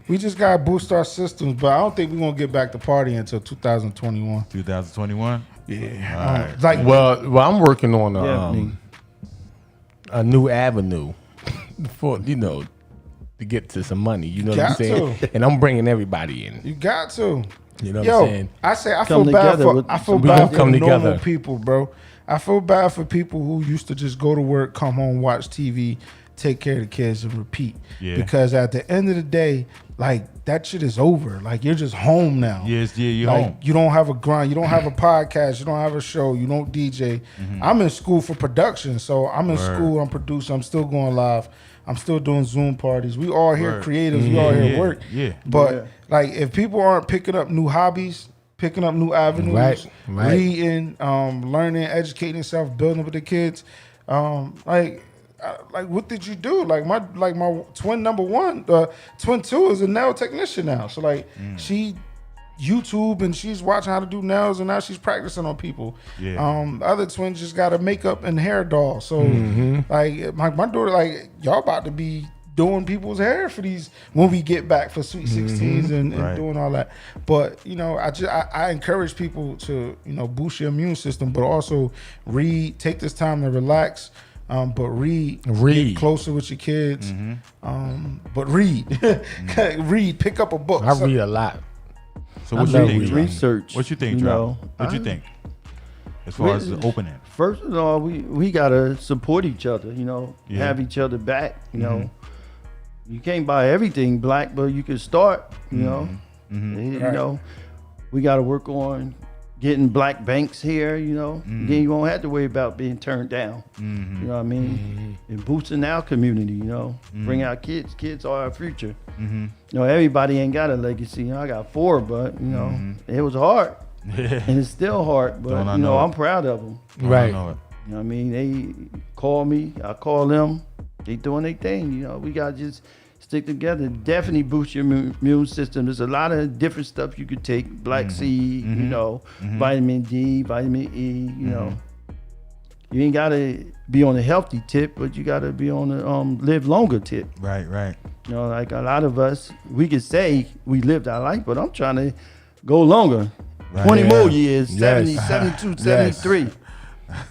we just gotta boost our systems. But I don't think we're gonna get back to partying until 2021. 2021. Yeah, like Well, I'm working on Definitely. a new avenue for to get to some money. You know what I'm Got saying? to. And I'm bringing everybody in. you got to. You know what Yo, I'm saying? I say I Come feel bad together for with I feel some We bad gonna for come normal together. people, bro. I feel bad for people who used to just go to work, come home, watch TV, take care of the kids, and repeat. Yeah. Because at the end of the day, like that shit is over. Like you're just home now. Yes, yeah, you're Like home. you don't have a grind, you don't have a podcast, you don't have a show, you don't DJ. I'm in school for production, so I'm in Word. school, I'm producing, I'm still going live, I'm still doing Zoom parties. We all here Word. creatives, we all here Yeah, work. yeah. But Yeah. like if people aren't picking up new hobbies, picking up new avenues, Right. reading, learning, educating yourself, building with the kids. Like what did you do? Like my twin number one, twin two is a nail technician now. So like she YouTube and she's watching how to do nails and now she's practicing on people. Yeah. The other twin just got a makeup and hair doll. So like my daughter, like y'all about to be doing people's hair for these when we get back for Sweet 16s and Right. doing all that. But you know, I encourage people to, you know, boost your immune system, but also read, take this time to relax. But read, get closer with your kids. But read, read, pick up a book. I read a lot. So what I you love think, reading. Drop? Research, What you think, you Drop? know, What you I- think? As far as the opening. First of all, we gotta support each other. You know, Yeah. have each other back. You know, you can't buy everything black, but you can start. You know, you know, we gotta work on getting black banks here. You know, then you won't have to worry about being turned down. You know what I mean? And boosting our community. You know, bring our kids. Kids are our future. You know, everybody ain't got a legacy. You know, I got 4, but you know, it was hard. And it's still hard, but Don't I you know, know it. I'm proud of them. Right. I know it. You know what I mean? They call me, I call them. They doing their thing. You know, we gotta just stick together. Definitely boost your immune system. There's a lot of different stuff you could take. Black seed, you know, vitamin D, vitamin E. You know, you ain't gotta be on a healthy tip, but you gotta be on a live longer tip. Right, right. You know, like a lot of us, we could say we lived our life, but I'm trying to go longer. Right. 20 Yeah. more years, Yes. 70, 72, 73.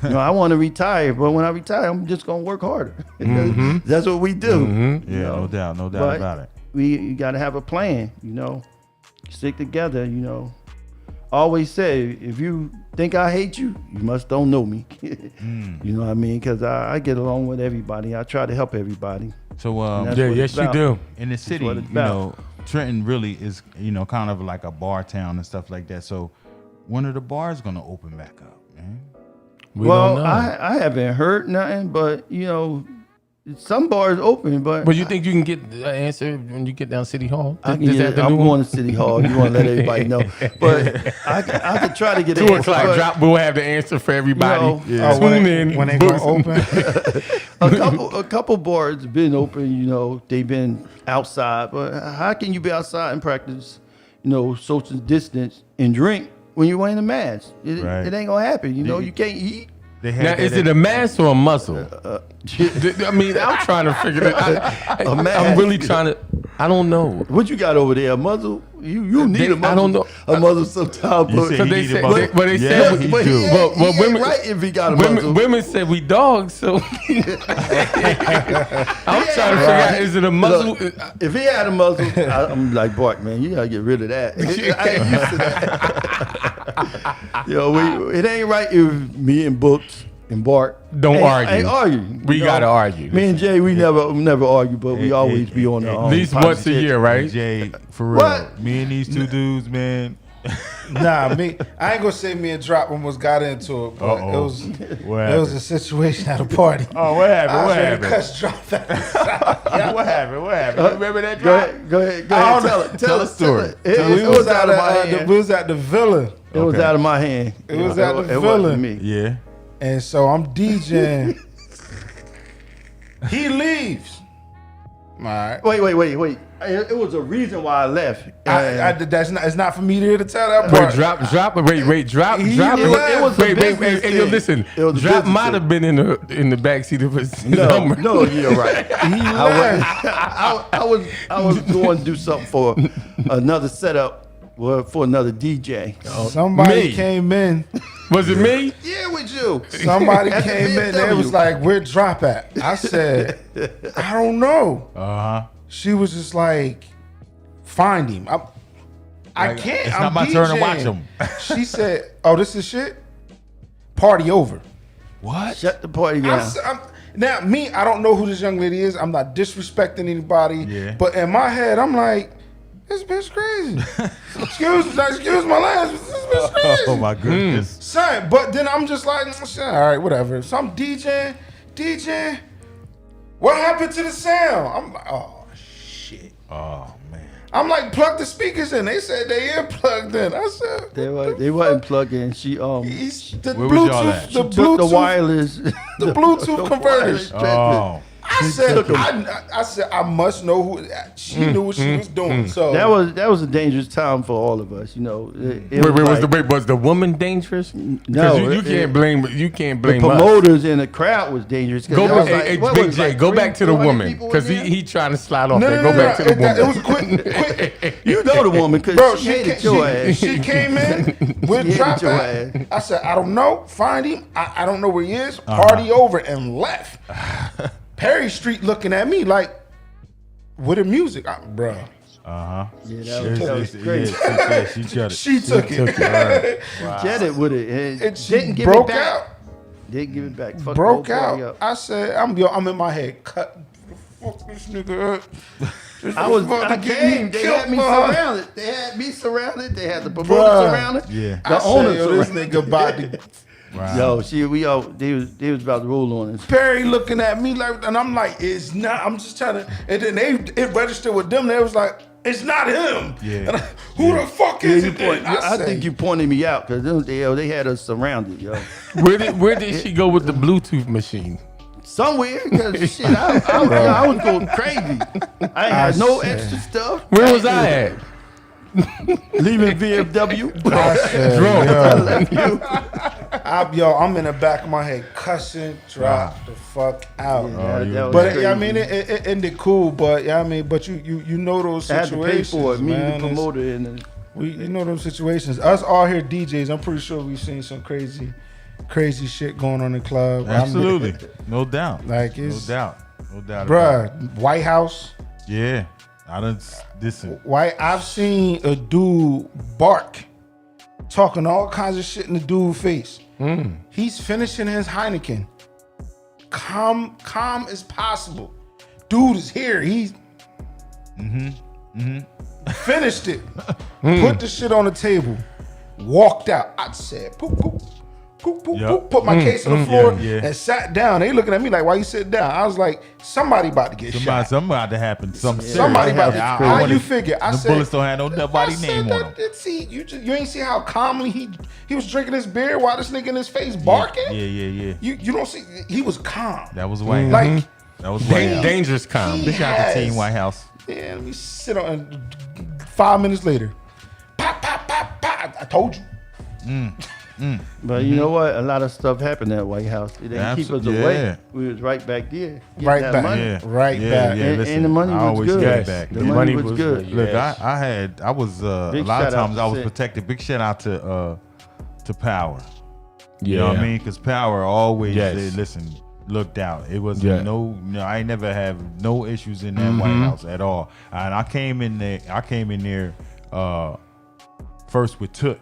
You know, I want to retire, but when I retire, I'm just going to work harder. That's what we do. Yeah, You know, no doubt but about it. you got to have a plan, you know, stick together, you know. Always say, if you think I hate you, you must don't know me. You know what I mean? Because I get along with everybody. I try to help everybody. So That's Yeah, what yes it's you about. do. in the city, what you it's about. know, Trenton really is, you know, kind of like a bar town and stuff like that. So when are the bars gonna open back up, man? We Well, don't know. I haven't heard nothing, but, you know, some bars open, But you think you can get the answer when you get down City Hall? I'm Is that the new going one? to City Hall. You want to let everybody know, but I could try to get an 2 answer. o'clock but drop. We'll have the answer for everybody. You know, when Tune they, in. when they gonna Boost. open? A couple bars been open. You know, they've been outside, but how can you be outside and practice, you know, social distance and drink when you're wearing a mask? Right. It ain't gonna happen. You know, you can't eat. They had Now, that is at- it a mask or a muzzle? I mean, I'm trying to figure it out. I'm mask. really trying to. I don't know. What you got over there? A muzzle? You need a muzzle. I don't know. A muzzle sometimes. You But, said So he they need a said, muzzle. but they Yeah, said, he but do. he ain't, But he ain't women- right if he got a muzzle. women said we dogs, so I'm trying to figure out, is it a muzzle? Look, if he had a muzzle, I'm like, Bart, man, you gotta get rid of that. I ain't used to that. It ain't right if me and Books and Bart Don't ain't argue. argue. We you know? gotta argue. Me and Jay, we never argue, but we always be on the At least once a year, right? Jay, for real. What? Me and these two dudes, man. Nah, me. I ain't gonna say me and Drop almost got into it, but Uh-oh. it What was happened? a situation at a party. Oh, what happened? I was What ready to happened? cuss Drop out. What happened? What happened? You remember that Go drop? ahead, go ahead. I don't Tell know. it. Tell the story. It, Tell it the was out of my hand. we was at the Villa, It was Okay. out of my hand. It was at the It Villa. wasn't me. Yeah. and so I'm DJing. He leaves. All right. Wait. It was a reason why I left. That's not. It's not for me to tell that Wait, part. drop, drop, drop. He listen. It was a Wait, business hey, yo, thing. listen. It was a Drop business might thing. have been in the backseat of his No, Hummer. no, you're right. He left. I was going to do something for another setup for another DJ. Somebody Me. came in. Was it me? Yeah, with you. Somebody At the came in. They BMW. was like, "Where Drop at?" I said, "I don't know." Uh-huh. She was just like, "Find him." I Like, can't. it's I'm not my turn to watch DJing. him. She said, "Oh, this is shit. Party over." What? Shut the party down. Now, me, I don't know who this young lady is. I'm not disrespecting anybody. Yeah. But in my head, I'm like, this bitch crazy. excuse my language. This bitch crazy. Oh my goodness. Son, but then I'm just like, all right, whatever. So I'm DJing. What happened to the sound? I'm like, oh, shit. Oh man. I'm like, plug the speakers in. They said they ear plugged in. I said, They wasn't plugged in. She the Where was y'all Bluetooth, at? the took the Bluetooth, wireless, the Bluetooth converters. Oh, I said, I must know who. She knew what she was doing. So That was a dangerous time for all of us. You know, Was the woman dangerous? No, Because you can't blame the us. promoters and the crowd was dangerous. 'Cause Go there was back, like- hey, what Big was it, J, like go back to the 300 woman people in because there? he trying to slide off no, there. no, Go back to the woman. It was quick. You know the woman Bro, because she hated your ass. she came in with She drop hated your back. ass. I said, I don't know. Find him. I don't know where he is. Party over and left. Perry Street looking at me like, with the music, bro. Yeah, It's- that was it's- crazy. yeah, she shut it. She took it. Jet it with it. And And she didn't give broke it back. out. Didn't give it back. Fuck the Broke whole party out. up. I said, I'm in my head. Cut. Fuck this nigga up. I came. They had me behind. surrounded. They had me surrounded. They had the Bruh. promoters surrounded. Yeah. I The owner said, yo, this surrounded. nigga about to. Yo, they was about to roll on us. Perry looking at me like, and I'm like, it's not. I'm just trying to. And then it registered with them. They was like, it's not him. Yeah. And who the fuck is it? then? I said, think you pointed me out because they had us surrounded, yo. Where did she go with the Bluetooth machine? Somewhere, because shit, I was going crazy. I ain't had no said- extra stuff. Where was I at? Leaving VFW. I said, Drunk. yo, I'm in the back of my head cussing, drop the fuck out. That was But crazy. I mean, it ended cool. But yeah, I mean, but you know those I had to pay situations, for it. Me, man. the promoter, and You know those situations. Us all here DJs, I'm pretty sure we've seen some crazy shit going on in the club. Absolutely, no doubt. Like, no it's- doubt, no doubt. about it. Bruh, White House. Yeah, I don't listen. I've seen a dude bark, talking all kinds of shit in the dude's face. He's finishing his Heineken. Calm as possible. Dude is here. He's finished it. Put the shit on the table. Walked out. I said, poop, poop. Poop, poop, Yep. poop. Put my case on the floor yeah. and sat down. They looking at me like, why you sit down? I was like, somebody about to get shot. Something about to happen. Somebody about to. I How wanna- you figure? I the said, bullets don't have no nobody I said name on them. See, you ain't see how calmly he was drinking his beer while this nigga in his face barking. Yeah. You don't see he was calm. That was White House. Like, That was White House. Dangerous calm. Big shout out to Yes. Team White House. yeah, let me sit on. And 5 minutes later, pop, pop, pop, pop. I told you. but you know what? A lot of stuff happened at White House. It didn't keep us Yeah. away. We was right back there. getting Right that back. money. Yeah, Right yeah, back. Yeah, And- listen, and the money I was always good. get Yes, back. The money was good. Look, Yes. I was a Big lot of shout out times to I was Sid. protected. Big shout out to Power. Yeah. You know what I mean? Because Power always Yes. looked out. It was Yeah. no, I ain't never have no issues in that White House at all. And I came in there first with Took,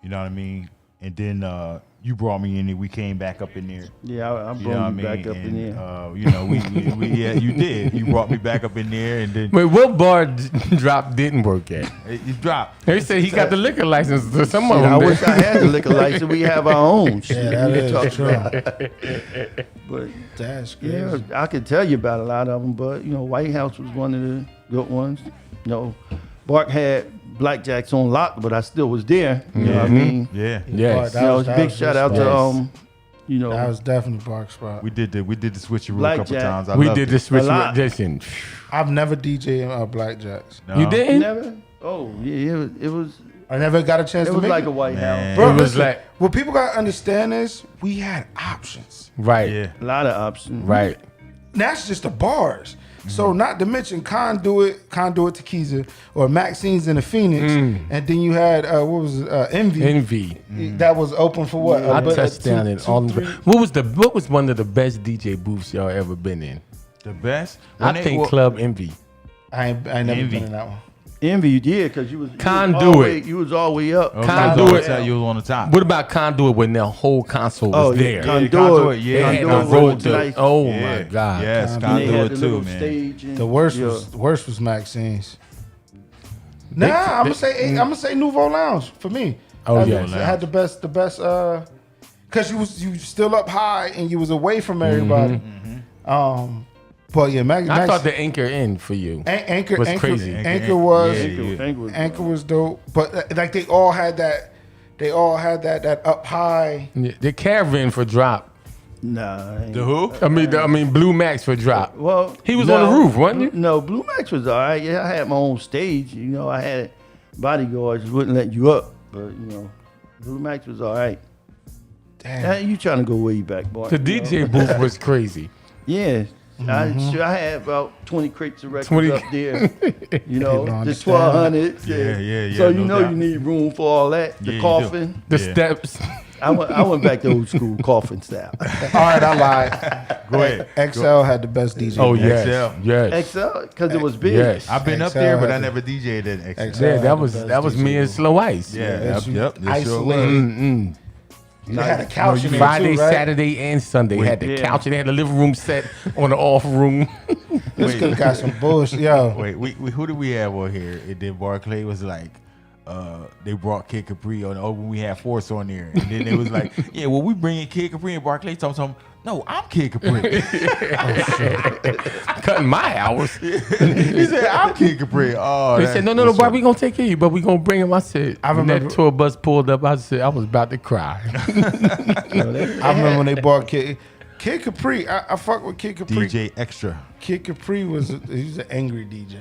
you know what I mean? And then you brought me in and we came back up in there. Yeah, I You know what I brought mean? you back up in And, there. you know, we yeah, you did. You brought me back up in there and then Wait, what bar drop didn't work at? it dropped. They said he got the liquor license to some of Shit, them. I did. wish I had the liquor license. We have our own. Shit, that we is talk true. about. But That's crazy. yeah, I could tell you about a lot of them. But you know, White House was one of the good ones. You know, Bark had Blackjacks on lock, but I still was there. You know what I mean? Yeah. Yes. That You know, was- that big was shout his out spot. to you know, That was definitely Bark spot. We did the switcheroo a couple Blackjack. times. I We loved did it. the switch lot. edition. I've never DJed Blackjacks. No. You didn't? never. Oh yeah, it was. I never got a chance It to was make like it. a White Man. House. Bro, It was listen, like- what people gotta understand is we had options. Right. Yeah. A lot of options. Right. That's just the bars. So not to mention Conduit Tequiza, or Maxine's in the Phoenix, and then you had what was it, Envy. Envy. That was open for what? I But, touched down in all. three- What was one of the best DJ booths y'all ever been in? The best. I think Club Envy. I ain't never Envy. been in that one. Envy, you did because you was Conduit. You was all the way up. Conduit. You was on the top. What about Conduit when the whole console was Oh, yeah, there? Conduit. Conduit, yeah. They had Conduit the road was to- nice. Oh Yeah. my God. Yes, And they had Conduit the too, little man. stage. And, The worst yeah. was Maxine's. Nah, I'm gonna say Nouveau Lounge for me. Oh, Had- yeah. it had the best because you was still up high and you was away from everybody. But yeah, I thought the Anchor Inn for you. Anchor was Anchor, crazy. Anchor was Yeah. Anchor was dope. But like they all had that. They all had that up high. Yeah, the Caravan for drop. Nah. I ain't- The who? I mean Blue Max for drop. Well, He was on the roof, wasn't he? No, Blue Max was all right. Yeah, I had my own stage. You know, I had bodyguards just wouldn't let you up. But, you know, Blue Max was all right. Damn. You trying to go way back, boy. The DJ booth was crazy. Yeah. Mm-hmm. I had about 20 crates of records 20 up there. You know, People the understand. 1200. Yeah, So no you know doubt. you need room for all that. Yeah, The you coffin. The Yeah. steps. I went back to old school coffin style. All right, I lied. Go ahead. XL had the best DJ. Oh booth. yes, XL. yes, XL, because it was big. yes. I've been up XL there, but I had never DJ'd at XL. XL. Yeah, had that the was best me DJ and booth. Slow Ice. Yeah, Yes, yep. They sure was. Isolated. They had a couch in there Friday, too, right? Saturday, and Sunday had the yeah. couch and they had the living room set on the off room. This could have got some bullshit. Yo, Wait, we who did we have on here? It did Barclay was like, they brought Kid Capri on. Oh, when we had Force on there, and then it was like, yeah, well, we bring in Kid Capri and Barclay. Something. No, I'm Kid Capri. Cutting my hours. He said, I'm Kid Capri. Oh, They said, no, Bob, we gonna take care of you, but we gonna bring him. I said, I when that remember- tour bus pulled up, I said, I was about to cry. I remember when they bought Kid Capri. I fuck with Kid Capri. DJ Extra. Kid Capri he was an angry DJ.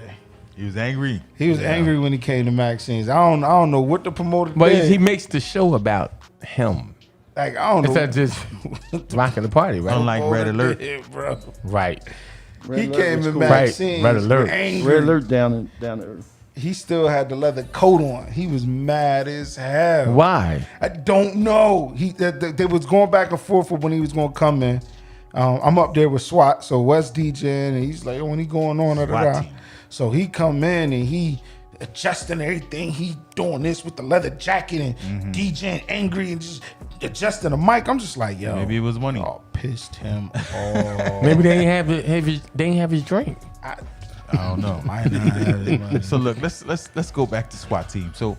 He was angry. He was angry when he came to Maxine's. I don't know what the promoter But did. he makes the show about him like I don't know. instead of just rocking the party, right? Unlike Red Alert. did, bro. Right. He Red Alert came was to cool. Maxine's Red Alert. angry. Red Alert down to earth. He still had the leather coat on. He was mad as hell. Why? I don't know. They was going back and forth for when he was going to come in. I'm up there with SWAT, so West DJing, and he's like, oh, when he going on, SWAT team. so he come in and he adjusting everything. He doing this with the leather jacket and DJing angry and just adjusting the mic. I'm just like, yo, Maybe it was money. oh, pissed him off. Maybe they ain't have his drink. I don't know. Might not have it, man. So look, let's go back to SWAT team. So,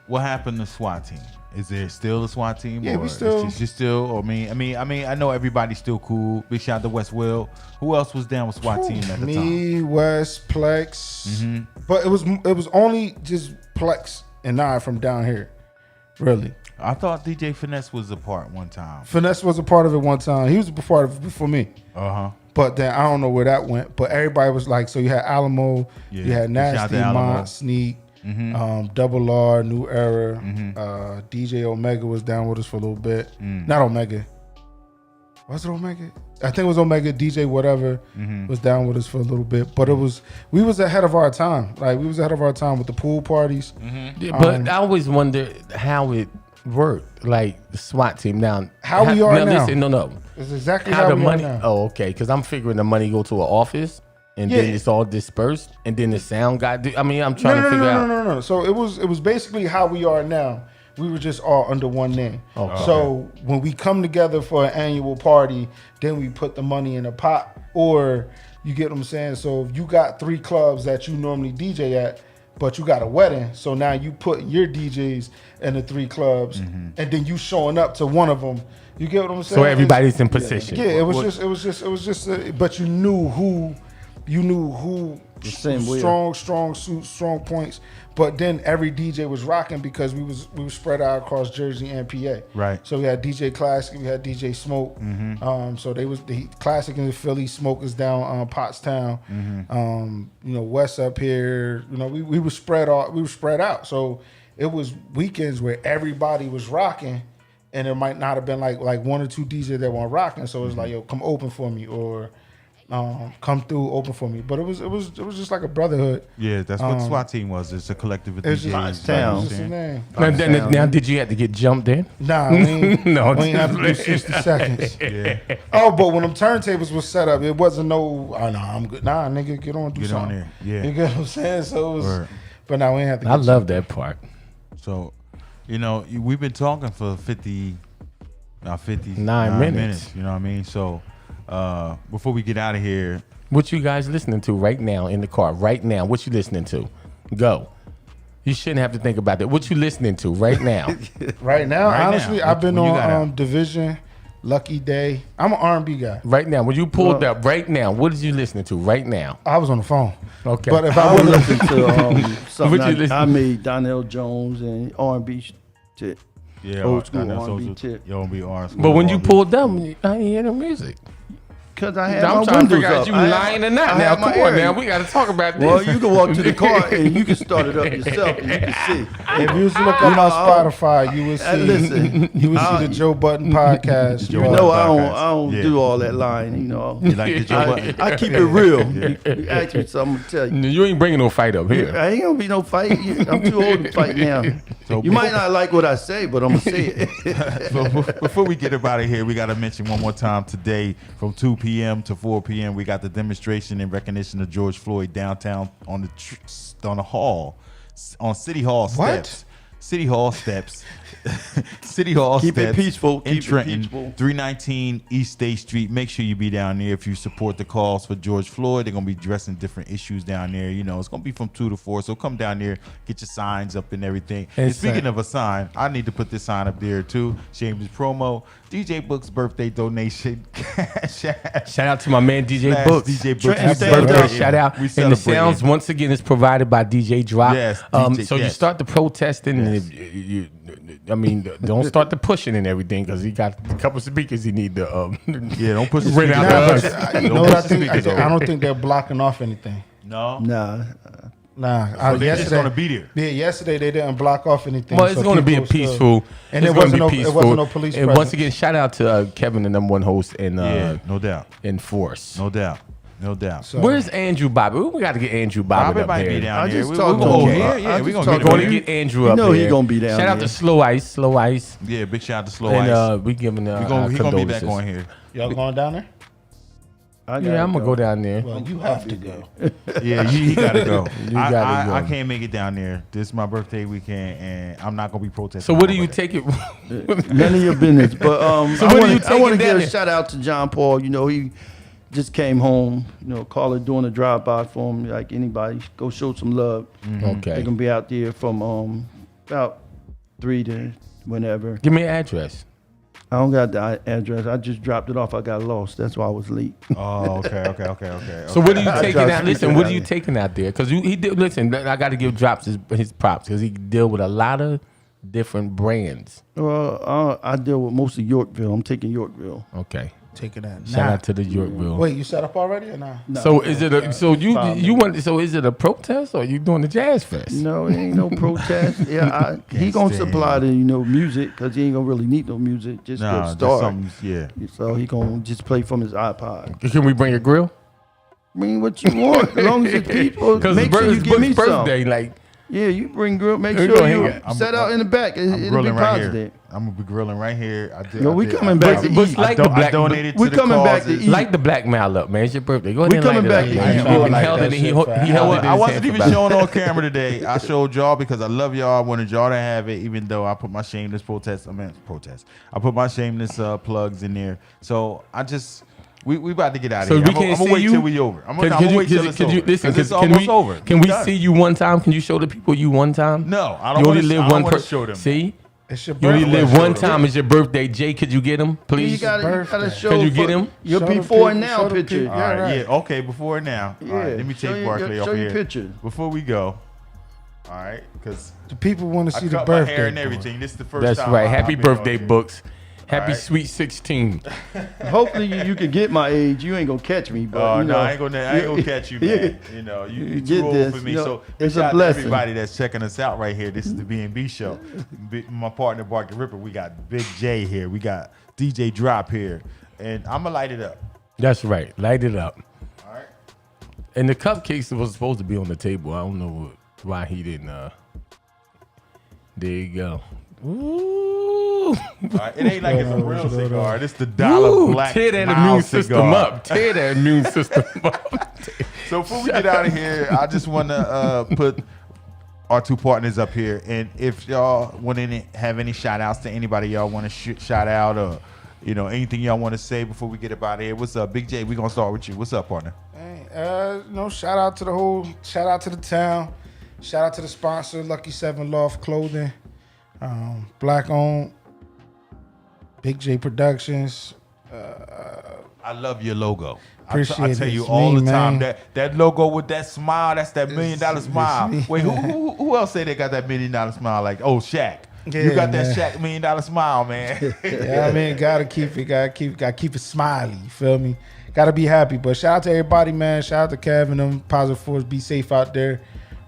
what happened to SWAT team? Is there still a SWAT team? Yeah, or we still- It's just still. Or I know everybody's still cool. Big shout out to West Will. Who else was down with SWAT team at the time? Me, West, Plex, but it was only just Plex and I from down here, really. I thought DJ Finesse was a part one time. Finesse was a part of it one time. He was a part of it before me. But then I don't know where that went. But everybody was like, so you had Alamo, Yeah. you had Shout out Nasty, to Alamo. Mont, Sneak, Double R, New Era, DJ Omega was down with us for a little bit. Not Omega. Was it Omega? I think it was Omega. DJ whatever was down with us for a little bit. But we was ahead of our time. Like we was ahead of our time with the pool parties. Yeah, but I always wonder how it worked, like the SWAT team. Now, How we are now. Listen, no. It's exactly How how the we money? are now. Oh, okay. Because I'm figuring the money go to an office, and then Yeah. it's all dispersed, and then the sound got. I'm trying to figure out. No. So it was basically how we are now. We were just all under one name. Okay. So when we come together for an annual party, then we put the money in a pot, or you get what I'm saying. So if you got 3 clubs that you normally DJ at, but you got a wedding, so now you put your DJs in the 3 clubs, and then you showing up to one of them. You get what I'm saying? So everybody's in position. Yeah, it was just. But you knew who same way. strong suits, strong points. But then every DJ was rocking because we were spread out across Jersey and PA. Right. So we had DJ Classic, we had DJ Smoke. So they was the Classic in Philly, Smoke is down Pottstown. West up here. We were spread out. So it was weekends where everybody was rocking. And there might not have been like 1 or 2 DJs that weren't rocking. So it's like, yo, come open for me, or come through, open for me. But it was just like a brotherhood. Yeah, that's what SWAT team was. It's a collective of It was DJs. just, you know it what was I'm just his saying? name. Now, did you have to get jumped in? Nah, we ain't, No, we ain't have to do 60 seconds. Oh, but when them turntables was set up, it wasn't no, oh, no, I'm good. Nah, nigga, get on, do Get on something. there, yeah. You get what I'm saying? So it was, Word. but now we ain't have to I get love that part. So, we've been talking for 59 9 minutes. minutes. You know what I mean? So, before we get out of here, What you guys listening to right now in the car? Right now, what you listening to? Go. You shouldn't have to think about that. What you listening to right now? Right now, Right honestly, now. I've been When you got on out. Division Lucky Day. I'm an R&B guy. Right now, when you pulled up, right now, what is you listening to right now? I was on the phone. Okay. But if I I would would listen to What you something listen- I made Donnell Jones and R&B shit. Yeah, Old school that's R&B social- shit. You don't be R&B. But when you pulled up, I didn't hear the music. Because I had I'm my trying to windows figure out up. you I had lying my- or not. I Now, had my come on area. now. We got to talk about this. Well, you can walk to the car and you can start it up yourself and you can see. if you was to look up my Spotify, you would see Listen, you would see the Joe Button podcast. Joe you Button know I podcast. don't Yeah. do all that lying, you know. You like the Joe Button? I keep it real. You ask me something, I'm going to tell you. You ain't bringing no fight up here. I ain't gonna be no fight. I'm too old to fight now. So You might not like what I say, but I'm gonna say it. So before we get up out of here, we got to mention one more time today from 2 p.m. to 4 p.m. we got the demonstration in recognition of George Floyd downtown on City Hall steps. City Hall steps. City Hall Keep it steps. peaceful, In keep it Trenton, peaceful. 319 East State Street. Make sure you be down there if you support the cause for George Floyd. They're gonna be addressing different issues down there. You know, it's gonna be from 2 to 4. So come down there, get your signs up and everything. And speaking of a sign, I need to put this sign up there too. Shameless promo. DJ Book's birthday donation. Shout out to my man DJ Slash Books. DJ Books. Trenton Happy stand birthday! up. Shout out. We And the celebrating. sounds once again is provided by DJ Drop. Yes, DJ, So you yes. start the protesting, and if I mean, don't start the pushing and everything because he got a couple speakers he need to. Yeah, don't push the Rent speakers out up. the- You Don't know what I push the think? speakers I over. don't think they're blocking off anything. No. Nah. Nah, They're just gonna be there. Yeah, yesterday they didn't block off anything. Well, it's so going to be a people still- peaceful. And it's it gonna wasn't be no, peaceful. it wasn't no police And once presence. again, shout out to Kevin, the number one host in Yeah, no doubt. in Force. No doubt. No doubt. So- Where's Andrew Bobby? We got to get Andrew Bobby Robert up might here. be down I here. just We talked gonna to go him. here. I Yeah, we just gonna talked get Going him to here. get Andrew You up know here. he gonna be down Shout out there. to Slow Ice. Yeah, big shout out to Slow And Ice. we giving He gonna be back condolences. on here. Y'all going down there? Yeah, I'm gonna go down there. Well, you have to go. Yeah, he gotta go. You gotta go. I can't make it down there. This is my birthday weekend, and I'm not gonna be protesting. So what do my you birthday. take it? None of your business. But So I what are wanna- you I taking want to down give there? a shout out to John Paul. You know, he just came home. You know, caller doing a drive by for him like anybody. Go show some love. They're Okay. gonna be out there from about 3 to whenever. Give me an address. I don't got the address. I just dropped it off. I got lost. That's why I was late. Oh, okay. So what are you taking Josh, out? Listen, speak what to are you that. taking out there? Because he did. Listen, I got to give Drops his props because he deal with a lot of different brands. Well, I deal with mostly Yorkville. I'm taking Yorkville. Okay. Taking that. Shout out to the Yorkville. Wait, you set up already or not? So is it a so you want so is it a protest or you doing the jazz fest? No, it ain't no protest. Yeah, he gonna supply the music because he ain't gonna really need no music. Just Nah, to just start. something. Yeah. So he gonna just play from his iPod. Can we bring a grill? I mean, what you want? As long as it's people, Because make sure you give me some. birthday, like Yeah, you bring grill. Make Here you sure go, you here you set out in the back. I'm It'll be grilling right positive. here. I'm gonna be grilling right here. No, we coming back to eat. like the I black, donated we to the coming back to causes. eat. like the black mile up, man. It's your birthday. Go ahead We and coming light back it to up. eat. He I like held that it. He shit, held fam. it in I his wasn't hand even for about- showing on camera today. I showed y'all because I love y'all. I wanted y'all to have it, even though I put my shameless protest. I put my shameless plugs in there. So I just we about to get out of So here. we I'm can't gonna see wait you. till we over. I'm gonna Could wait till it's over. listen? 'Cause it's Can almost we over. can We we done. see you one time? Can you show the people you one time? No, I don't You only wanna- live I don't one wanna per- show them. See, It's your you only birthday. live one time. It's your birthday. Jay, could you get him, You please? gotta birthday. show. Can you get for- him? Your Show the before and people- now show the picture. people. All right, right. yeah, okay. Before and now. All right, Yeah, let me show take your- Barkley show off your here picture. before we go. All right, because The people want to I see the cut my birthday. hair and boy. everything. This is the first That's time. right. I've Happy been on birthday, here. Books. Happy All right. sweet 16. Hopefully you can get my age. You ain't gonna catch me, but Oh you no, know, I ain't gonna catch you, man. You know, you get too old this, for me. you know, So it's shout a out to blessing. everybody that's checking us out right here. This is the B&B show. My partner Bark the Ripper. We got Big J here. We got DJ Drop here, and I'm gonna light it up. That's right. Light it up. All right. And the cupcakes was supposed to be on the table. I don't know why he didn't. There you go. Ooh. All right. It ain't like it's a real cigar. It's the dollar Ooh, black tear that mild immune system cigar. up. Tear that immune system up. So before we get out of here, I just want to put our two partners up here, and if y'all want to have any shout outs to anybody y'all want to shout out, or anything y'all want to say before we get up out of here. What's up, Big J? We gonna start with you. What's up, partner? Hey, shout out to the town. Shout out to the sponsor, Lucky 7 Loft Clothing. Black owned. Big J Productions. I love your logo. Appreciate I tell it. you It's all me, the time man. that logo with that smile, that's that $1 million it's smile. me. Wait, who else say they got that $1 million smile? Like, oh, Shaq. You Yeah, got that man. Shaq $1 million smile, man. Yeah, I mean, gotta keep it smiley. You feel me? Gotta be happy. But shout out to everybody, man. Shout out to Kevin, them Positive Force. Be safe out there.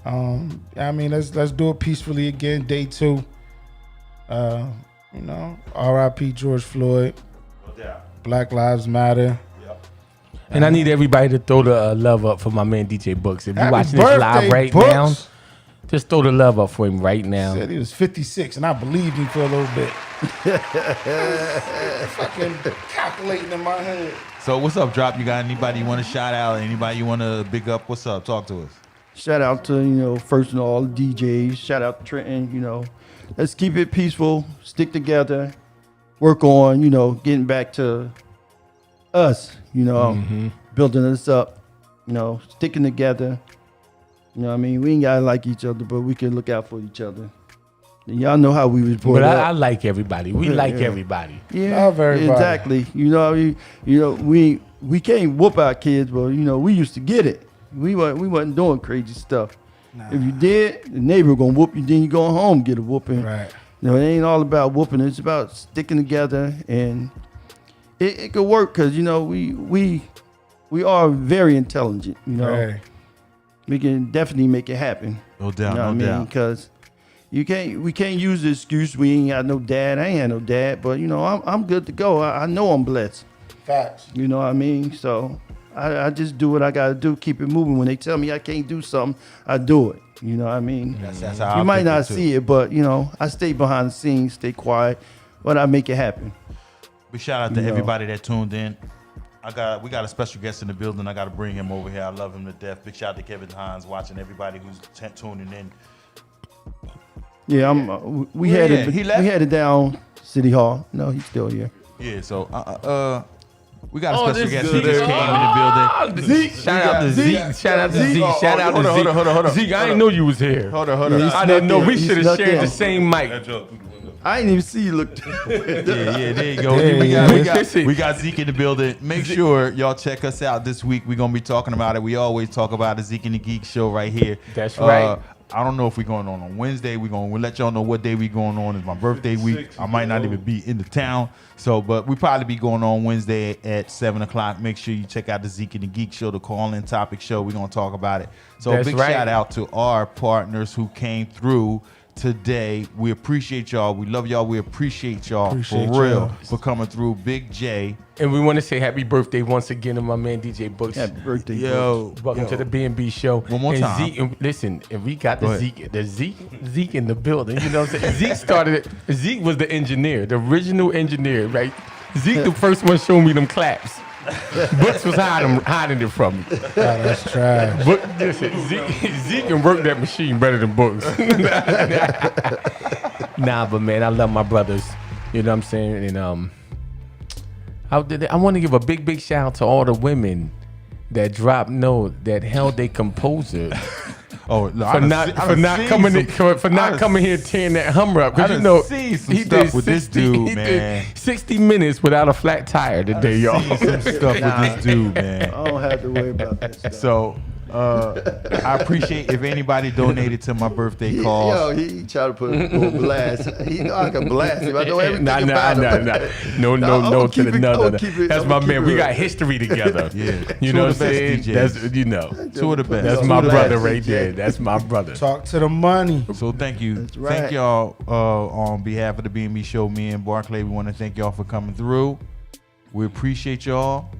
I mean, let's do it peacefully again. Day 2. R.I.P. George Floyd. Black Lives Matter. And I need everybody to throw the love up for my man DJ Books. If you're Happy watching this live birthday, right Books. now, just throw the love up for him right now. Said he was 56, and I believed him for a little bit. Fucking calculating in my head. So what's up, Drop? You got anybody you want to shout out? Anybody you want to big up? What's up? Talk to us. Shout out to, first and all, the DJs. Shout out to Trenton, Let's keep it peaceful, stick together, work on, getting back to us, building us up, sticking together. You know what I mean? We ain't got to like each other, but we can look out for each other. And y'all know how we was brought But up. I like everybody. We like everybody. Yeah, Love everybody. exactly. We can't whoop our kids, but we used to get it. We wasn't doing crazy stuff. If you did, the neighbor gonna whoop you. Then you go home get a whooping. Right. It ain't all about whooping. It's about sticking together, and it could work because we are very intelligent. Right. We can definitely make it happen. No doubt, You know what I no mean? doubt. Because we can't use the excuse we ain't got no dad. I ain't had no dad, but I'm good to go. I know I'm blessed. Facts. You know what I mean? So I just do what I gotta do, keep it moving. When they tell me I can't do something, I do it. You know what I mean? That's how You I might think not it, too. see it, but I stay behind the scenes, stay quiet, but I make it happen. Big shout out to You know. everybody that tuned in. We got a special guest in the building. I got to bring him over here. I love him to death. Big shout out to Kevin Hines, watching everybody who's tuning in. Yeah, we had Yeah, it. he We left? had it down City Hall. No, he's still here. Yeah, so we got a Oh, special this guest is who good. just came in the building. Zeke, shout out to Zeke. Shout out to Zeke. Oh, Shout out hold to on, Zeke. hold on. Zeke, I didn't know you was here. Hold on. Yeah, I didn't know. We He should have snuck shared in. the same mic. I didn't even see you look. Yeah, there you go. Yeah, We got Zeke in the building. Make sure y'all check us out this week. We're gonna be talking about it. We always talk about the Zeke and the Geek show right here. That's right. I don't know if we're going on Wednesday. We'll let y'all know what day we going on. It's my birthday week. I might not even be in the town. But we probably be going on Wednesday at 7:00. Make sure you check out the Zeke and the Geek show, the call-in topic show. We're gonna talk about it. So That's big right. shout out to our partners who came through today. We appreciate y'all. We love y'all. We appreciate y'all Appreciate for real y'all. for coming through. Big J. And we want to say happy birthday once again to my man DJ Books. Happy birthday, bro. Yo. Welcome to the B&B show. One more and time. Zeke, and listen, and we got Go the ahead. Zeke in the building. You know what I'm saying? Zeke started it. Zeke was the engineer, the original engineer, right? Zeke the first one showed me them claps. Books was hiding it from me. God, that's trash. But listen, Zeke can work that machine better than Books. Nah, but man, I love my brothers. You know what I'm saying? And I want to give a big shout out to all the women that dropped note that held their composure Oh, no, for not coming here tearing that Hummer up. I Because done seen some stuff with this dude, he man. did 60 minutes without a flat tire today, y'all. some stuff with this dude, man. I don't have to worry about that stuff. So I appreciate if anybody donated to my birthday cause. Yo, he tried to put a blast. He know I can blast him. I know everything Nah. about him. No, I'ma no, keep to the it- no, I'ma no, no. keep it- That's I'ma my keep man. it We real. got history together. Yeah. You Two know of what I'm the saying? best DJs. That's, you know. Two of the best. That's Two my of the brother best. right there. That's my brother. Talk to the money. So thank you. That's right. Thank y'all on behalf of the B&B show, me and Barclay. We want to thank y'all for coming through. We appreciate y'all.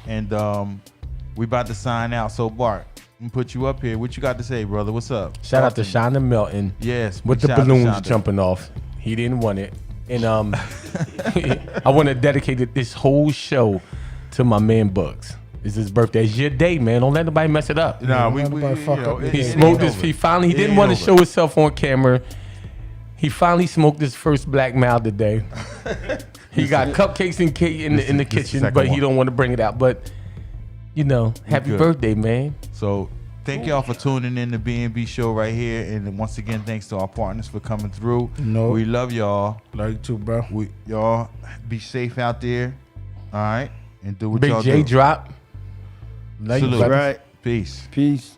And we about to sign out. So Bart, I'm gonna put you up here. What you got to say, brother? What's up? Shout out to Shonda Melton. Yes. With big the shout out to balloons Shonda. jumping off. He didn't want it. And I want to dedicate this whole show to my man Bucks. It's his birthday. It's your day, man. Don't let nobody mess it up. Nah, we Nobody fuck up it- He it smoked ain't his. over. He finally. He It didn't ain't want to over. show himself on camera. He finally smoked his first Black Mile today. He got cupcakes and cake in the this is the kitchen, second but he one. don't want to bring it out. But you know, happy good. birthday, man. So thank y'all for tuning in to B&B Show right here. And once again, thanks to our partners for coming through. No. We love y'all. Love you too, bro. Y'all be safe out there. All right. And do what Big y'all J do. drop. Love you, Salute. brother. Right. Peace. Peace.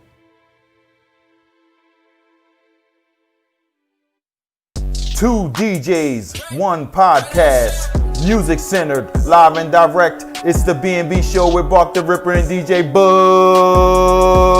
2 DJs, 1 podcast. Music centered, live and direct. It's the B&B Show with Bark the Ripper and DJ Bug.